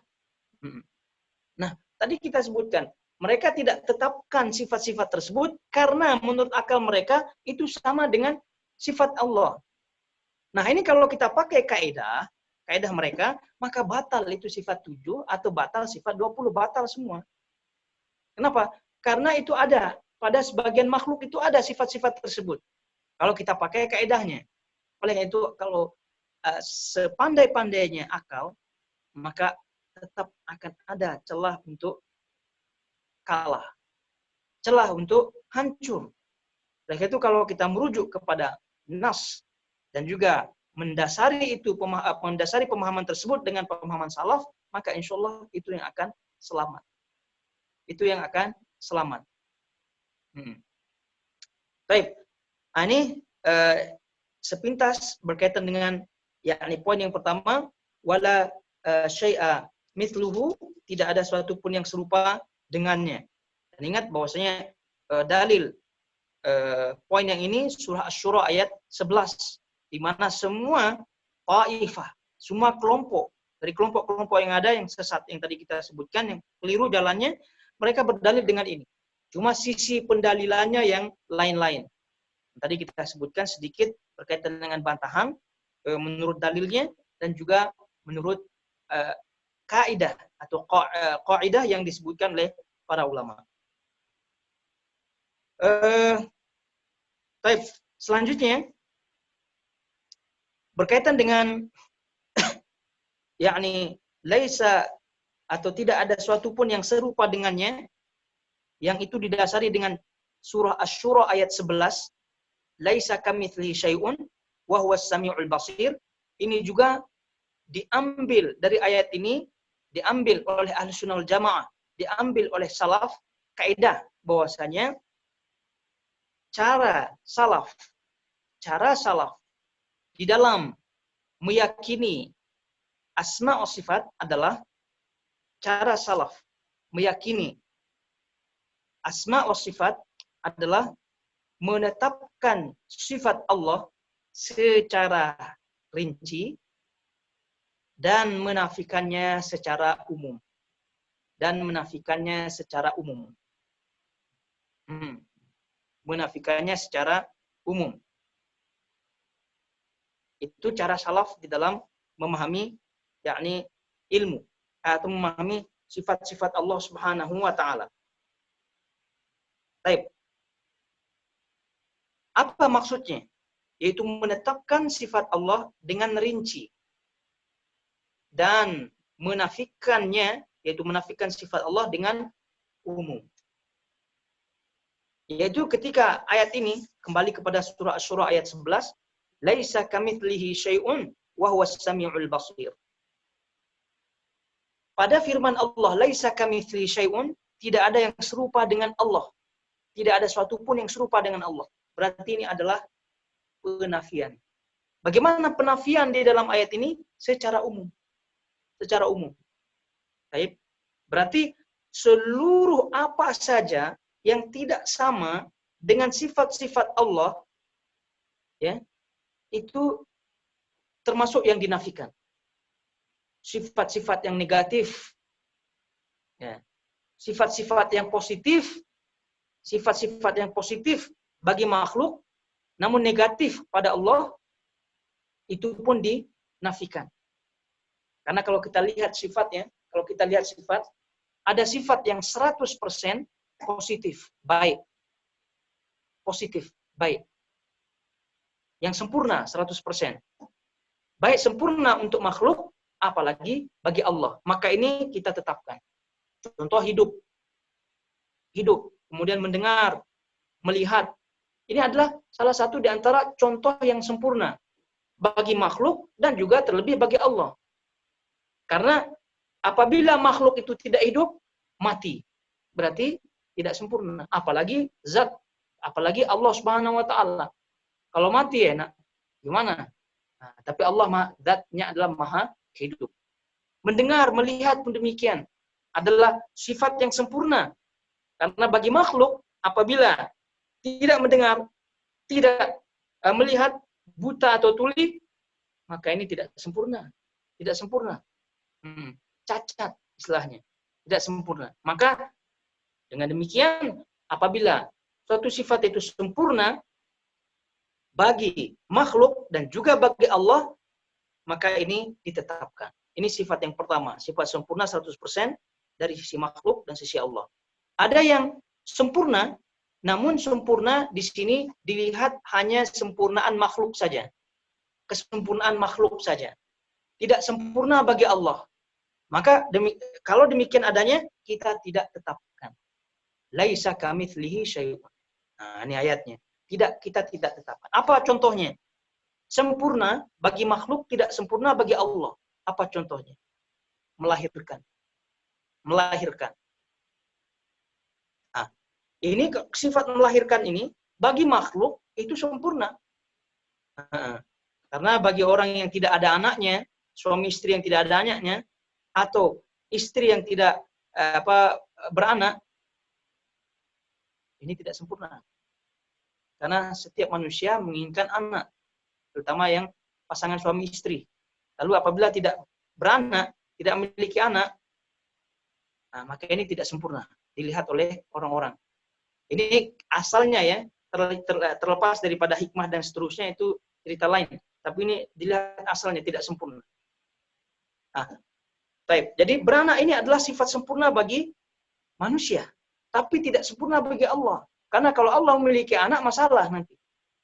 Nah, tadi kita sebutkan, mereka tidak tetapkan sifat-sifat tersebut karena menurut akal mereka itu sama dengan sifat Allah. Nah, ini kalau kita pakai kaidah mereka, maka batal itu sifat 7 atau batal sifat 20, batal semua. Kenapa? Karena itu ada pada sebagian makhluk itu ada sifat-sifat tersebut. Kalau kita pakai kaidahnya. Oleh itu kalau sepandai-pandainya akal, maka tetap akan ada celah untuk kalah, celah untuk hancur. Oleh itu kalau kita merujuk kepada nas dan juga mendasari pemahaman tersebut dengan pemahaman salaf, maka insya Allah itu yang akan selamat. Itu yang akan selamat. Baik, ini sepintas berkaitan dengan yakni poin yang pertama, wala syai'a mithluhu, tidak ada sesuatu pun yang serupa dengannya. Dan ingat bahwasanya dalil poin yang ini surah Asy-Syura ayat 11, di mana semua taifah, semua kelompok dari kelompok-kelompok yang ada yang sesat yang tadi kita sebutkan, yang keliru jalannya, mereka berdalil dengan ini. Cuma sisi pendalilannya yang lain-lain. Tadi kita sebutkan sedikit berkaitan dengan bantahan menurut dalilnya dan juga menurut kaidah atau kaidah yang disebutkan oleh para ulama. Selanjutnya berkaitan dengan yakni laisa atau tidak ada suatu pun yang serupa dengannya, yang itu didasari dengan surah Asy-Syura ayat 11, laisa kamitslihi syai'un wa huwas samiul basir. Ini juga diambil dari ayat ini, diambil oleh Ahlussunnah wal Jamaah, diambil oleh salaf, kaidah bahwasanya cara salaf di dalam meyakini asma wa sifat adalah cara salaf meyakini asma wa sifat adalah menetapkan sifat Allah secara rinci dan menafikannya secara umum. Menafikannya secara umum. Itu cara salaf di dalam memahami yakni ilmu atau memahami sifat-sifat Allah Subhanahu wa taala. Baik. Apa maksudnya? Yaitu menetapkan sifat Allah dengan rinci dan menafikannya, yaitu menafikan sifat Allah dengan umum. Yaitu ketika ayat ini kembali kepada surah Asy-Syura ayat 11, laisa kamitslihi syai'un wa huwas samiul basir. Pada firman Allah, laisa kamitslihi syai'un, tidak ada yang serupa dengan Allah. Tidak ada suatu pun yang serupa dengan Allah. Berarti ini adalah penafian. Bagaimana penafian di dalam ayat ini? Secara umum. Baik. Berarti seluruh apa saja yang tidak sama dengan sifat-sifat Allah, ya, itu termasuk yang dinafikan. Sifat-sifat yang negatif, ya, sifat-sifat yang positif, bagi makhluk, namun negatif pada Allah, itu pun dinafikan. Karena kalau kita lihat sifatnya, ada sifat yang 100% positif, baik. Yang sempurna 100%. Baik sempurna untuk makhluk, apalagi bagi Allah. Maka ini kita tetapkan. Contoh hidup, kemudian mendengar, melihat. Ini adalah salah satu di antara contoh yang sempurna bagi makhluk dan juga terlebih bagi Allah. Karena apabila makhluk itu tidak hidup, mati. Berarti tidak sempurna. Apalagi zat, apalagi Allah Subhanahu wa taala. Kalau mati enak, gimana? Nah, tapi Allah zatnya adalah maha hidup. Mendengar, melihat pun demikian. Adalah sifat yang sempurna. Karena bagi makhluk, apabila tidak mendengar, tidak melihat, buta atau tuli, maka ini tidak sempurna. Tidak sempurna. Cacat istilahnya. Tidak sempurna. Maka dengan demikian, apabila suatu sifat itu sempurna bagi makhluk dan juga bagi Allah, maka ini ditetapkan. Ini sifat yang pertama, sifat sempurna 100% dari sisi makhluk dan sisi Allah. Ada yang sempurna, namun sempurna di sini dilihat hanya sempurnaan makhluk saja. Kesempurnaan makhluk saja. Tidak sempurna bagi Allah. Maka kalau demikian adanya, kita tidak tetapkan. Laisa kamitslihi syai'un. Nah, ini ayatnya. Kita tidak tetapkan. Apa contohnya? Sempurna bagi makhluk, tidak sempurna bagi Allah. Apa contohnya? Melahirkan. Melahirkan. Nah, ini sifat melahirkan ini bagi makhluk itu sempurna. Nah, karena bagi orang yang tidak ada anaknya, suami istri yang tidak ada anaknya, atau istri yang tidak beranak, ini tidak sempurna. Karena setiap manusia menginginkan anak, terutama yang pasangan suami istri. Lalu apabila tidak beranak, tidak memiliki anak, nah, maka ini tidak sempurna dilihat oleh orang-orang. Ini asalnya ya, terlepas daripada hikmah dan seterusnya itu cerita lain. Tapi ini dilihat asalnya tidak sempurna. Nah, baik. Jadi beranak ini adalah sifat sempurna bagi manusia, tapi tidak sempurna bagi Allah. Karena kalau Allah memiliki anak, masalah nanti.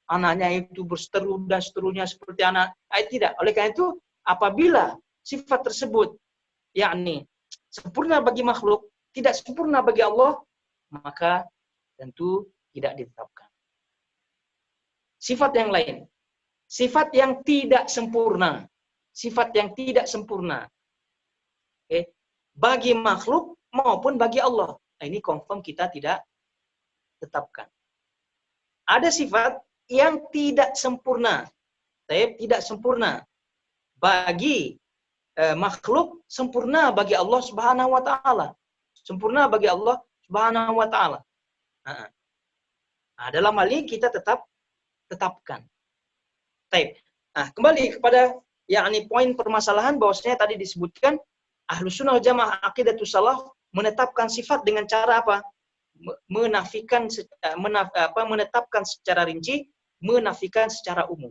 Anaknya itu berseteru dan seterusnya seperti anak. Tidak. Oleh karena itu, apabila sifat tersebut yakni sempurna bagi makhluk, tidak sempurna bagi Allah, maka tentu tidak ditetapkan. Sifat yang lain. Sifat yang tidak sempurna. Sifat yang tidak sempurna. Okay. Bagi makhluk maupun bagi Allah. Nah, ini confirm kita tidak tetapkan. Ada sifat yang tidak sempurna. Tidak sempurna bagi makhluk, sempurna bagi Allah Subhanahu wa taala. Sempurna bagi Allah Subhanahu wa taala. Nah, dalam hal ini kita tetapkan. Nah, kembali kepada yakni poin permasalahan bahwasanya tadi disebutkan Ahlus Sunnah wal Jamaah aqidatus salaf menetapkan sifat dengan cara apa? Menafikan menetapkan secara rinci, menafikan secara umum.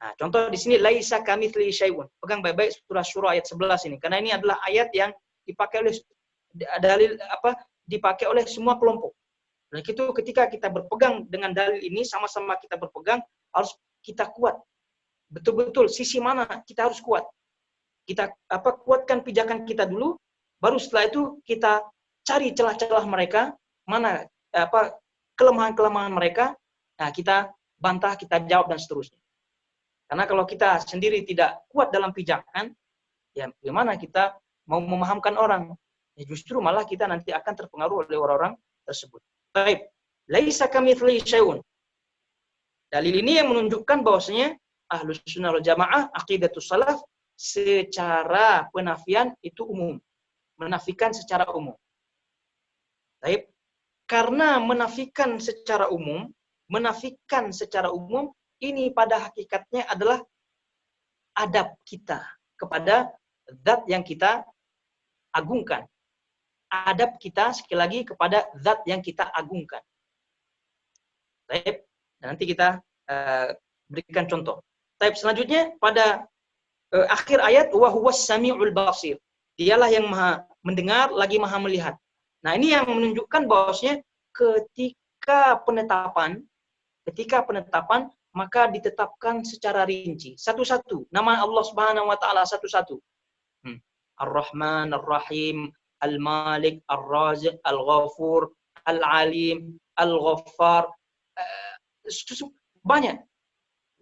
Nah, contoh di sini laisa kamitslihi syai'un. Pegang baik-baik surah Syura ayat 11 ini karena ini adalah ayat yang dipakai oleh dipakai oleh semua kelompok. Nah, itu ketika kita berpegang dengan dalil ini, sama-sama kita berpegang, harus kita kuat. Betul-betul sisi mana kita harus kuat. Kita kuatkan pijakan kita dulu, baru setelah itu kita cari celah-celah mereka, mana kelemahan-kelemahan mereka, nah kita bantah, kita jawab dan seterusnya. Karena kalau kita sendiri tidak kuat dalam pijakan, ya bagaimana kita mau memahamkan orang? Ya justru malah kita nanti akan terpengaruh oleh orang-orang tersebut. Baik, laisa kamitslihi syai'un. Dalil ini yang menunjukkan bahwasanya Ahlus Sunnah wal Jamaah aqidatus salaf secara penafian itu umum. Menafikan secara umum. Baik, karena menafikan secara umum ini pada hakikatnya adalah adab kita kepada zat yang kita agungkan. Adab kita sekali lagi kepada zat yang kita agungkan. Baik, nanti kita berikan contoh. Baik, selanjutnya pada akhir ayat wa huwas samiul basir. Dialah yang maha mendengar lagi maha melihat. Nah, ini yang menunjukkan bahwasanya ketika penetapan maka ditetapkan secara rinci, satu-satu. Nama Allah Subhanahu wa taala satu-satu. Ar-Rahman, Ar-Rahim, Al-Malik, Ar-Raziq, Al-Ghafur, Al-Alim, Al-Ghaffar. Banyak.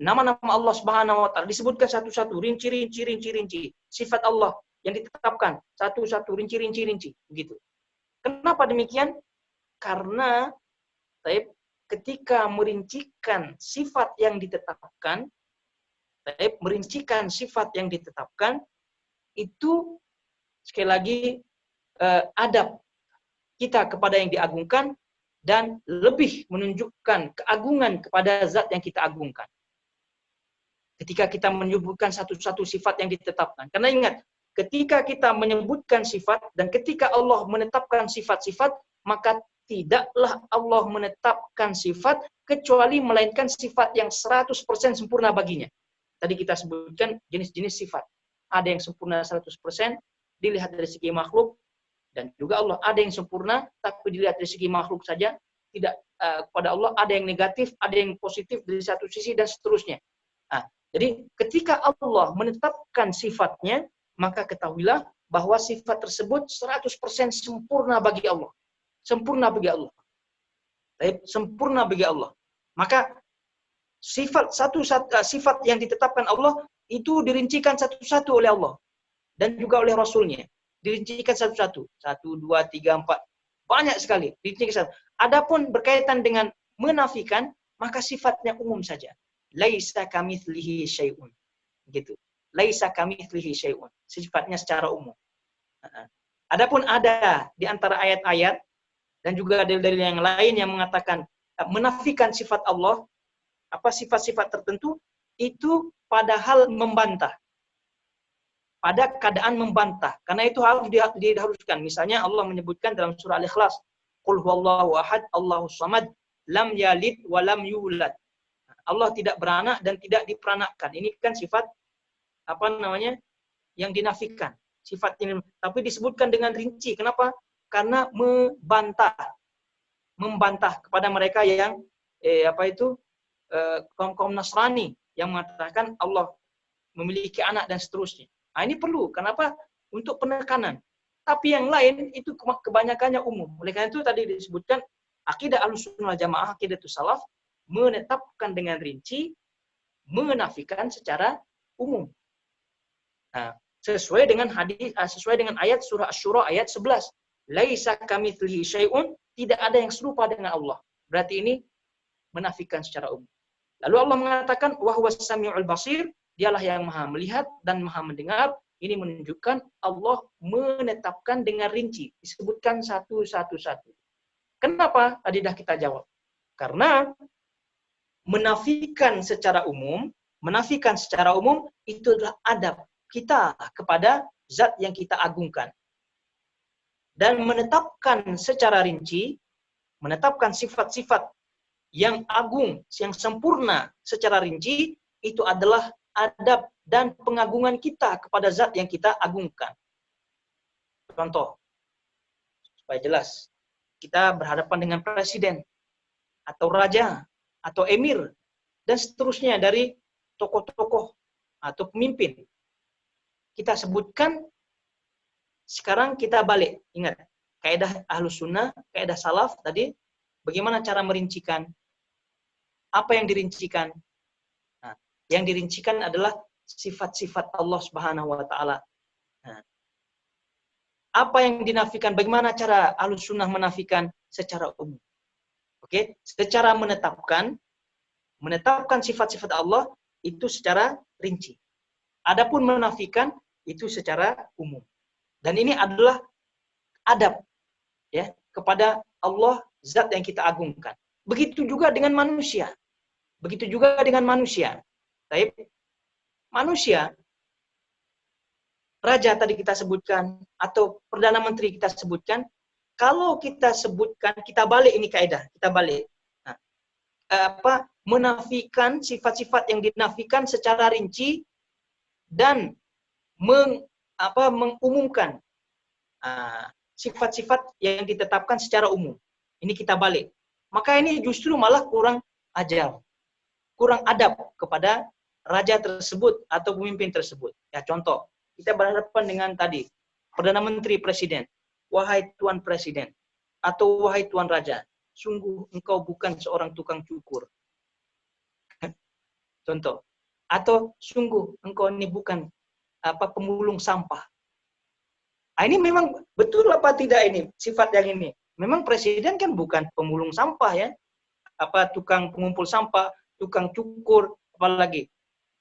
Nama-nama Allah Subhanahu wa taala disebutkan satu-satu, rinci. Sifat Allah yang ditetapkan satu-satu, rinci. Begitu. Kenapa demikian? Karena ketika merincikan sifat yang ditetapkan, itu sekali lagi adab kita kepada yang diagungkan dan lebih menunjukkan keagungan kepada zat yang kita agungkan. ketika kita menyebutkan satu-satu sifat yang ditetapkan. Karena ingat, ketika kita menyebutkan sifat dan ketika Allah menetapkan sifat-sifat, maka tidaklah Allah menetapkan sifat kecuali melainkan sifat yang 100% sempurna baginya. Tadi kita sebutkan jenis-jenis sifat. Ada yang sempurna 100% dilihat dari segi makhluk, dan juga Allah ada yang sempurna tapi dilihat dari segi makhluk saja, tidak kepada Allah ada yang negatif, ada yang positif dari satu sisi dan seterusnya. Nah, jadi ketika Allah menetapkan sifatnya, maka ketahuilah bahwa sifat tersebut 100% sempurna bagi Allah. Sempurna bagi Allah. Sempurna bagi Allah. Maka sifat yang ditetapkan Allah itu dirincikan satu-satu oleh Allah dan juga oleh Rasulnya. Dirincikan satu-satu. 1, 2, 3, 4. Banyak sekali. Dirincikan satu. Adapun berkaitan dengan menafikan, maka sifatnya umum saja. Laisa kamitslihi syai'un. Gitu. Laisa kamitslihi syai'un. Sifatnya secara umum. Adapun ada di antara ayat-ayat dan juga dalil-dalil yang lain yang mengatakan menafikan sifat Allah, apa sifat-sifat tertentu itu padahal membantah. Pada keadaan membantah. Karena itu harus didahulukan. Misalnya Allah menyebutkan dalam surah Al-Ikhlas, Qul huwallahu ahad, Allahus samad, lam yalid wa lam yulad. Allah tidak beranak dan tidak diperanakkan. Ini kan sifat yang dinafikan. Sifat ini, tapi disebutkan dengan rinci. Kenapa? Karena membantah kepada mereka yang kaum Nasrani yang mengatakan Allah memiliki anak dan seterusnya. Nah, ini perlu. Kenapa? Untuk penekanan. Tapi yang lain itu kebanyakannya umum. Oleh karena itu tadi disebutkan akidah Ahlussunnah wal Jamaah, aqidatus salaf menetapkan dengan rinci, menafikan secara umum. Nah, sesuai dengan ayat surah Asy-Syura ayat 11. Laisa kamitslihi syai'un, tidak ada yang serupa dengan Allah. Berarti ini menafikan secara umum. Lalu Allah mengatakan wa huwas samiul basir, dialah yang maha melihat dan maha mendengar. Ini menunjukkan Allah menetapkan dengan rinci, disebutkan satu-satu. Kenapa? Tadi dah kita jawab. Karena menafikan secara umum itu adalah adab kita kepada zat yang kita agungkan. Dan menetapkan secara rinci, menetapkan sifat-sifat yang agung, yang sempurna secara rinci, itu adalah adab dan pengagungan kita kepada zat yang kita agungkan. Contoh, supaya jelas. Kita berhadapan dengan presiden, atau raja, atau emir, dan seterusnya dari tokoh-tokoh atau pemimpin. Kita sebutkan, sekarang kita balik. Ingat, kaidah Ahlussunnah, kaidah salaf tadi, bagaimana cara merincikan? Apa yang dirincikan? Nah, yang dirincikan adalah sifat-sifat Allah Subhanahu wa taala. Nah, apa yang dinafikan? Bagaimana cara Ahlussunnah menafikan secara umum? Oke, secara menetapkan sifat-sifat Allah itu secara rinci. Adapun menafikan itu secara umum. Dan ini adalah adab ya kepada Allah, zat yang kita agungkan. Begitu juga dengan manusia. Baik, manusia, raja tadi kita sebutkan atau perdana menteri kita sebutkan, kalau kita sebutkan, kita balik ini kaidah, kita balik. Nah, menafikan sifat-sifat yang dinafikan secara rinci dan mengumumkan sifat-sifat yang ditetapkan secara umum. Ini kita balik. Maka ini justru malah kurang ajar, kurang adab kepada raja tersebut atau pemimpin tersebut. Ya, contoh, kita berhadapan dengan tadi Perdana Menteri Presiden. Wahai Tuan Presiden atau wahai Tuan Raja, sungguh engkau bukan seorang tukang cukur. Contoh. Atau sungguh engkau ini bukan pemulung sampah. Ini memang betul apa tidak ini sifat yang ini? Memang presiden kan bukan pemulung sampah ya. Tukang pengumpul sampah, tukang cukur, apalagi.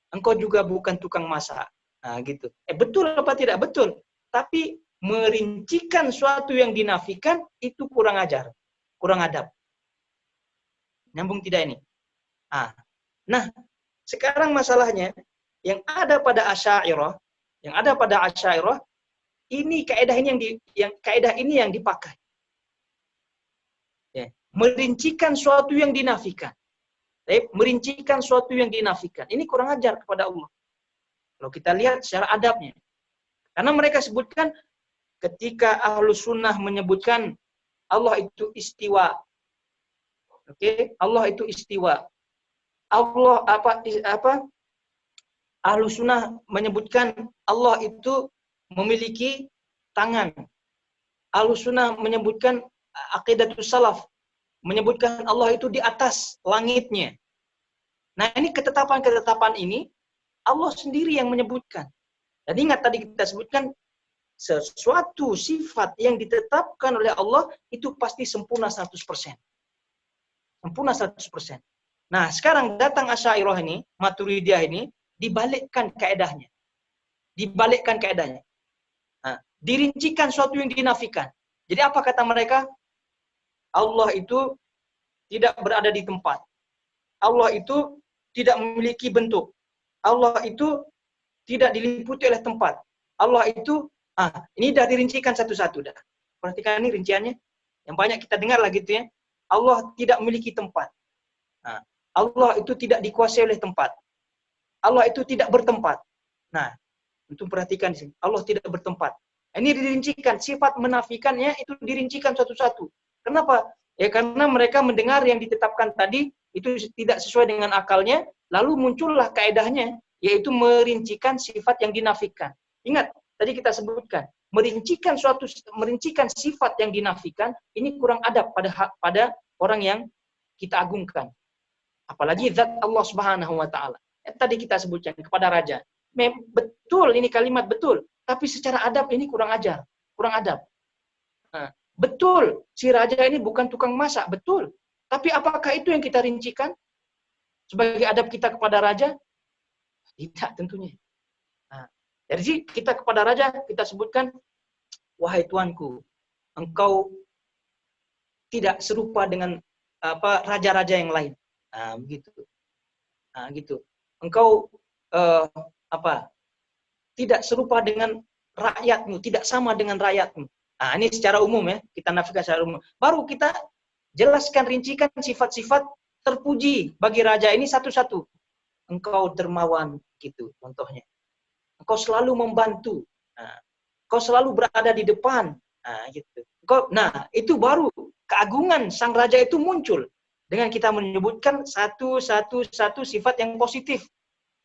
Engkau juga bukan tukang masak. Nah, gitu. Betul apa tidak? Betul. Tapi merincikan suatu yang dinafikan itu kurang ajar, kurang adab. Nyambung tidak ini? Nah, Sekarang masalahnya yang ada pada Asy'ariyah, ini kaidah ini yang dipakai. Ya. Merincikan suatu yang dinafikan. Merincikan suatu yang dinafikan. Ini kurang ajar kepada Allah. Kalau kita lihat secara adabnya. Karena mereka sebutkan ketika Ahlus Sunnah menyebutkan Allah itu istiwa. Oke, Allah itu istiwa. Allah Ahlus Sunnah menyebutkan Allah itu memiliki tangan. Ahlus Sunnah menyebutkan aqidatus salaf menyebutkan Allah itu di atas langitnya. Nah, ini ketetapan-ketetapan ini Allah sendiri yang menyebutkan. Dan ingat tadi kita sebutkan sesuatu sifat yang ditetapkan oleh Allah itu pasti sempurna 100%. Sempurna 100%. Nah, sekarang datang Asy'ariyah ini, Maturidiyah ini, dibalikkan kaedahnya. Nah, dirincikan suatu yang dinafikan. Jadi apa kata mereka? Allah itu tidak berada di tempat. Allah itu tidak memiliki bentuk. Allah itu tidak diliputi oleh tempat. Allah itu, ini dah dirincikan satu-satu dah. Perhatikan ini rinciannya. Yang banyak kita dengar lah gitu ya. Allah tidak memiliki tempat. Allah itu tidak dikuasai oleh tempat. Allah itu tidak bertempat. Nah, untuk perhatikan di sini. Allah tidak bertempat. Ini dirincikan, sifat menafikannya itu dirincikan satu-satu. Kenapa? Ya karena mereka mendengar yang ditetapkan tadi itu tidak sesuai dengan akalnya, lalu muncullah kaedahnya, yaitu merincikan sifat yang dinafikan. Ingat, tadi kita sebutkan, merincikan sifat yang dinafikan, ini kurang adab pada orang yang kita agungkan. Apalagi zat Allah Subhanahu wa taala. Tadi kita sebutkan kepada raja. Betul, ini kalimat betul. Tapi secara adab ini kurang ajar, kurang adab. Nah, betul, si raja ini bukan tukang masak, betul. Tapi apakah itu yang kita rincikan sebagai adab kita kepada raja? Tidak tentunya. Nah, jadi kita kepada raja kita sebutkan, wahai tuanku, engkau tidak serupa dengan raja-raja yang lain. Nah, begitu. Nah, gitu. Engkau tidak serupa dengan rakyatmu, tidak sama dengan rakyatmu. Nah, ini secara umum ya, kita nafikan secara umum. Baru kita jelaskan, rincikan sifat-sifat terpuji bagi raja ini satu-satu. Engkau dermawan, gitu contohnya. Engkau selalu membantu. Nah, engkau selalu berada di depan. Nah, gitu. Nah, itu baru keagungan sang raja itu muncul dengan kita menyebutkan satu sifat yang positif.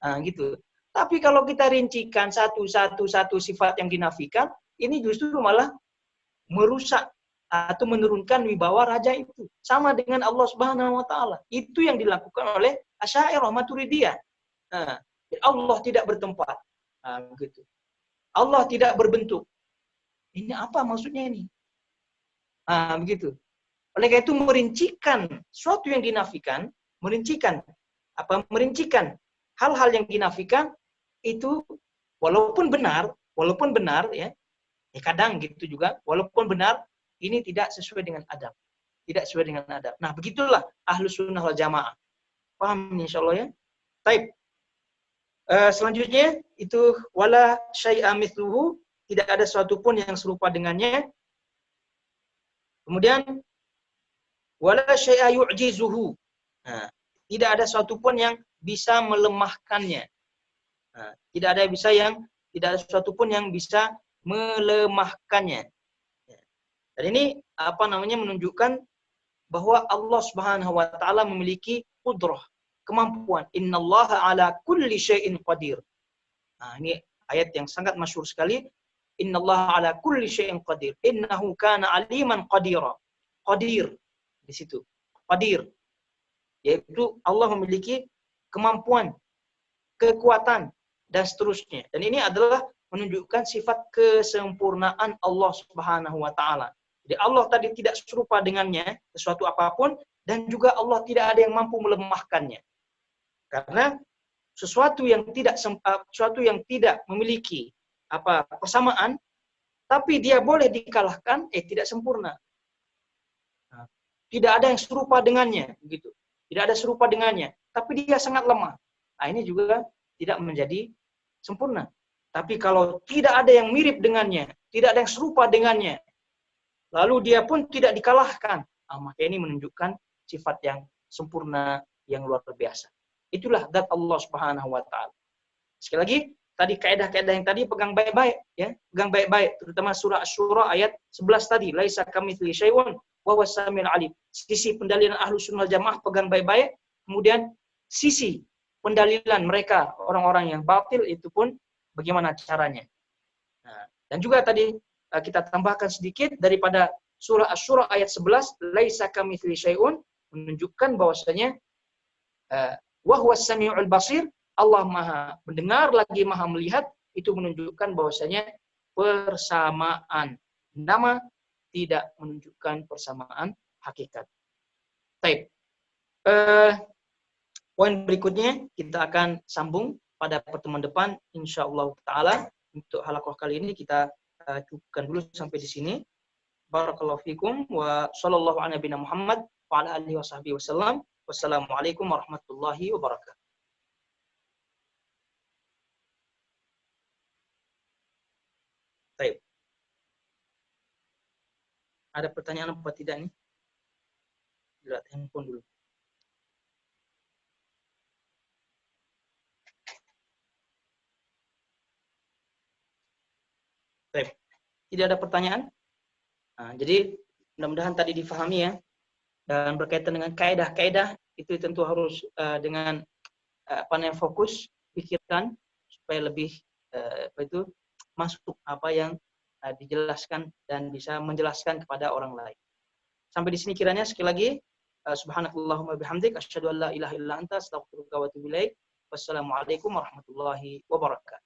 Nah, gitu. Tapi kalau kita rincikan satu sifat yang dinafikan, ini justru malah merusak atau menurunkan wibawa raja itu. Sama dengan Allah Subhanahu wa taala. Itu yang dilakukan oleh Asy'ariyah Maturidiyah. Nah, Allah tidak bertempat. Nah, begitu. Allah tidak berbentuk. Ini apa maksudnya ini? Nah, begitu. Oleh karena itu merincikan sesuatu yang dinafikan, merincikan hal-hal yang dinafikan itu walaupun benar ya kadang gitu juga, walaupun benar ini tidak sesuai dengan adab. Tidak sesuai dengan adab. Nah, begitulah Ahlus Sunnah wal Jamaah. Paham insyaallah ya? Baik. Selanjutnya itu wala syai'a mithluhu, tidak ada sesuatu pun yang serupa dengannya. Kemudian wala syai'a yu'jizuhu. Nah, tidak ada sesuatu pun yang bisa melemahkannya. Nah, tidak ada sesuatu pun yang bisa melemahkannya. Dan ini menunjukkan bahwa Allah Subhanahu wa taala memiliki qudrah, kemampuan. Innallaha ala kulli syai'in qadir. Nah, ini ayat yang sangat masyhur sekali. Innallaha ala kulli syai'in qadir. Innahu kana aliman qadira. Qadir di situ. Qadir. Yaitu Allah memiliki kemampuan, kekuatan dan seterusnya. Dan ini adalah menunjukkan sifat kesempurnaan Allah Subhanahu wa taala. Jadi Allah tadi tidak serupa dengannya sesuatu apapun, dan juga Allah tidak ada yang mampu melemahkannya. Karena sesuatu yang tidak memiliki persamaan, tapi dia boleh dikalahkan, tidak sempurna. Tidak ada yang serupa dengannya, begitu. Tidak ada serupa dengannya, tapi dia sangat lemah. ini juga tidak menjadi sempurna. Tapi kalau tidak ada yang mirip dengannya, tidak ada yang serupa dengannya, lalu dia pun tidak dikalahkan, maka ini menunjukkan sifat yang sempurna, yang luar biasa. Itulah zat Allah Subhanahu wa taala. Sekali lagi, tadi kaidah-kaidah yang tadi pegang baik-baik ya, pegang baik-baik, terutama surah Asy-Syura ayat 11 tadi, laisa kamitsli syai'un wa huwas samiul alim. Sisi pendalilan Ahlus Sunnah wal Jamaah pegang baik-baik, kemudian sisi pendalilan mereka orang-orang yang batil itu pun bagaimana caranya. Nah, dan juga tadi kita tambahkan sedikit daripada surah Asy-Syura ayat 11, laisa kamitsli syai'un, menunjukkan bahwasanya wa huwas samiul basir, Allah Maha mendengar lagi Maha melihat, itu menunjukkan bahwasanya persamaan nama tidak menunjukkan persamaan hakikat. Baik. Poin berikutnya kita akan sambung pada pertemuan depan insyaallah taala. Untuk halaqah kali ini kita cukupkan dulu sampai di sini. Barakallahu fikum wa sallallahu ala nabiyina Muhammad wa ala alihi washabbihi wasallam. Wassalamualaikum warahmatullahi wabarakatuh. Baik. Ada pertanyaan apa tidak nih? Lihat handphone dulu. Baik. Tidak ada pertanyaan? Nah, jadi mudah-mudahan tadi difahami ya. Dan berkaitan dengan kaidah-kaidah itu tentu harus dengan fokus, pikirkan supaya lebih masuk apa yang dijelaskan dan bisa menjelaskan kepada orang lain. Sampai di sini kiranya sekali lagi subhanakallahumma bihamdik asyhadu an la ilaha illa anta astaghfiruka wa atubu ilaik. Wassalamualaikum warahmatullahi wabarakatuh.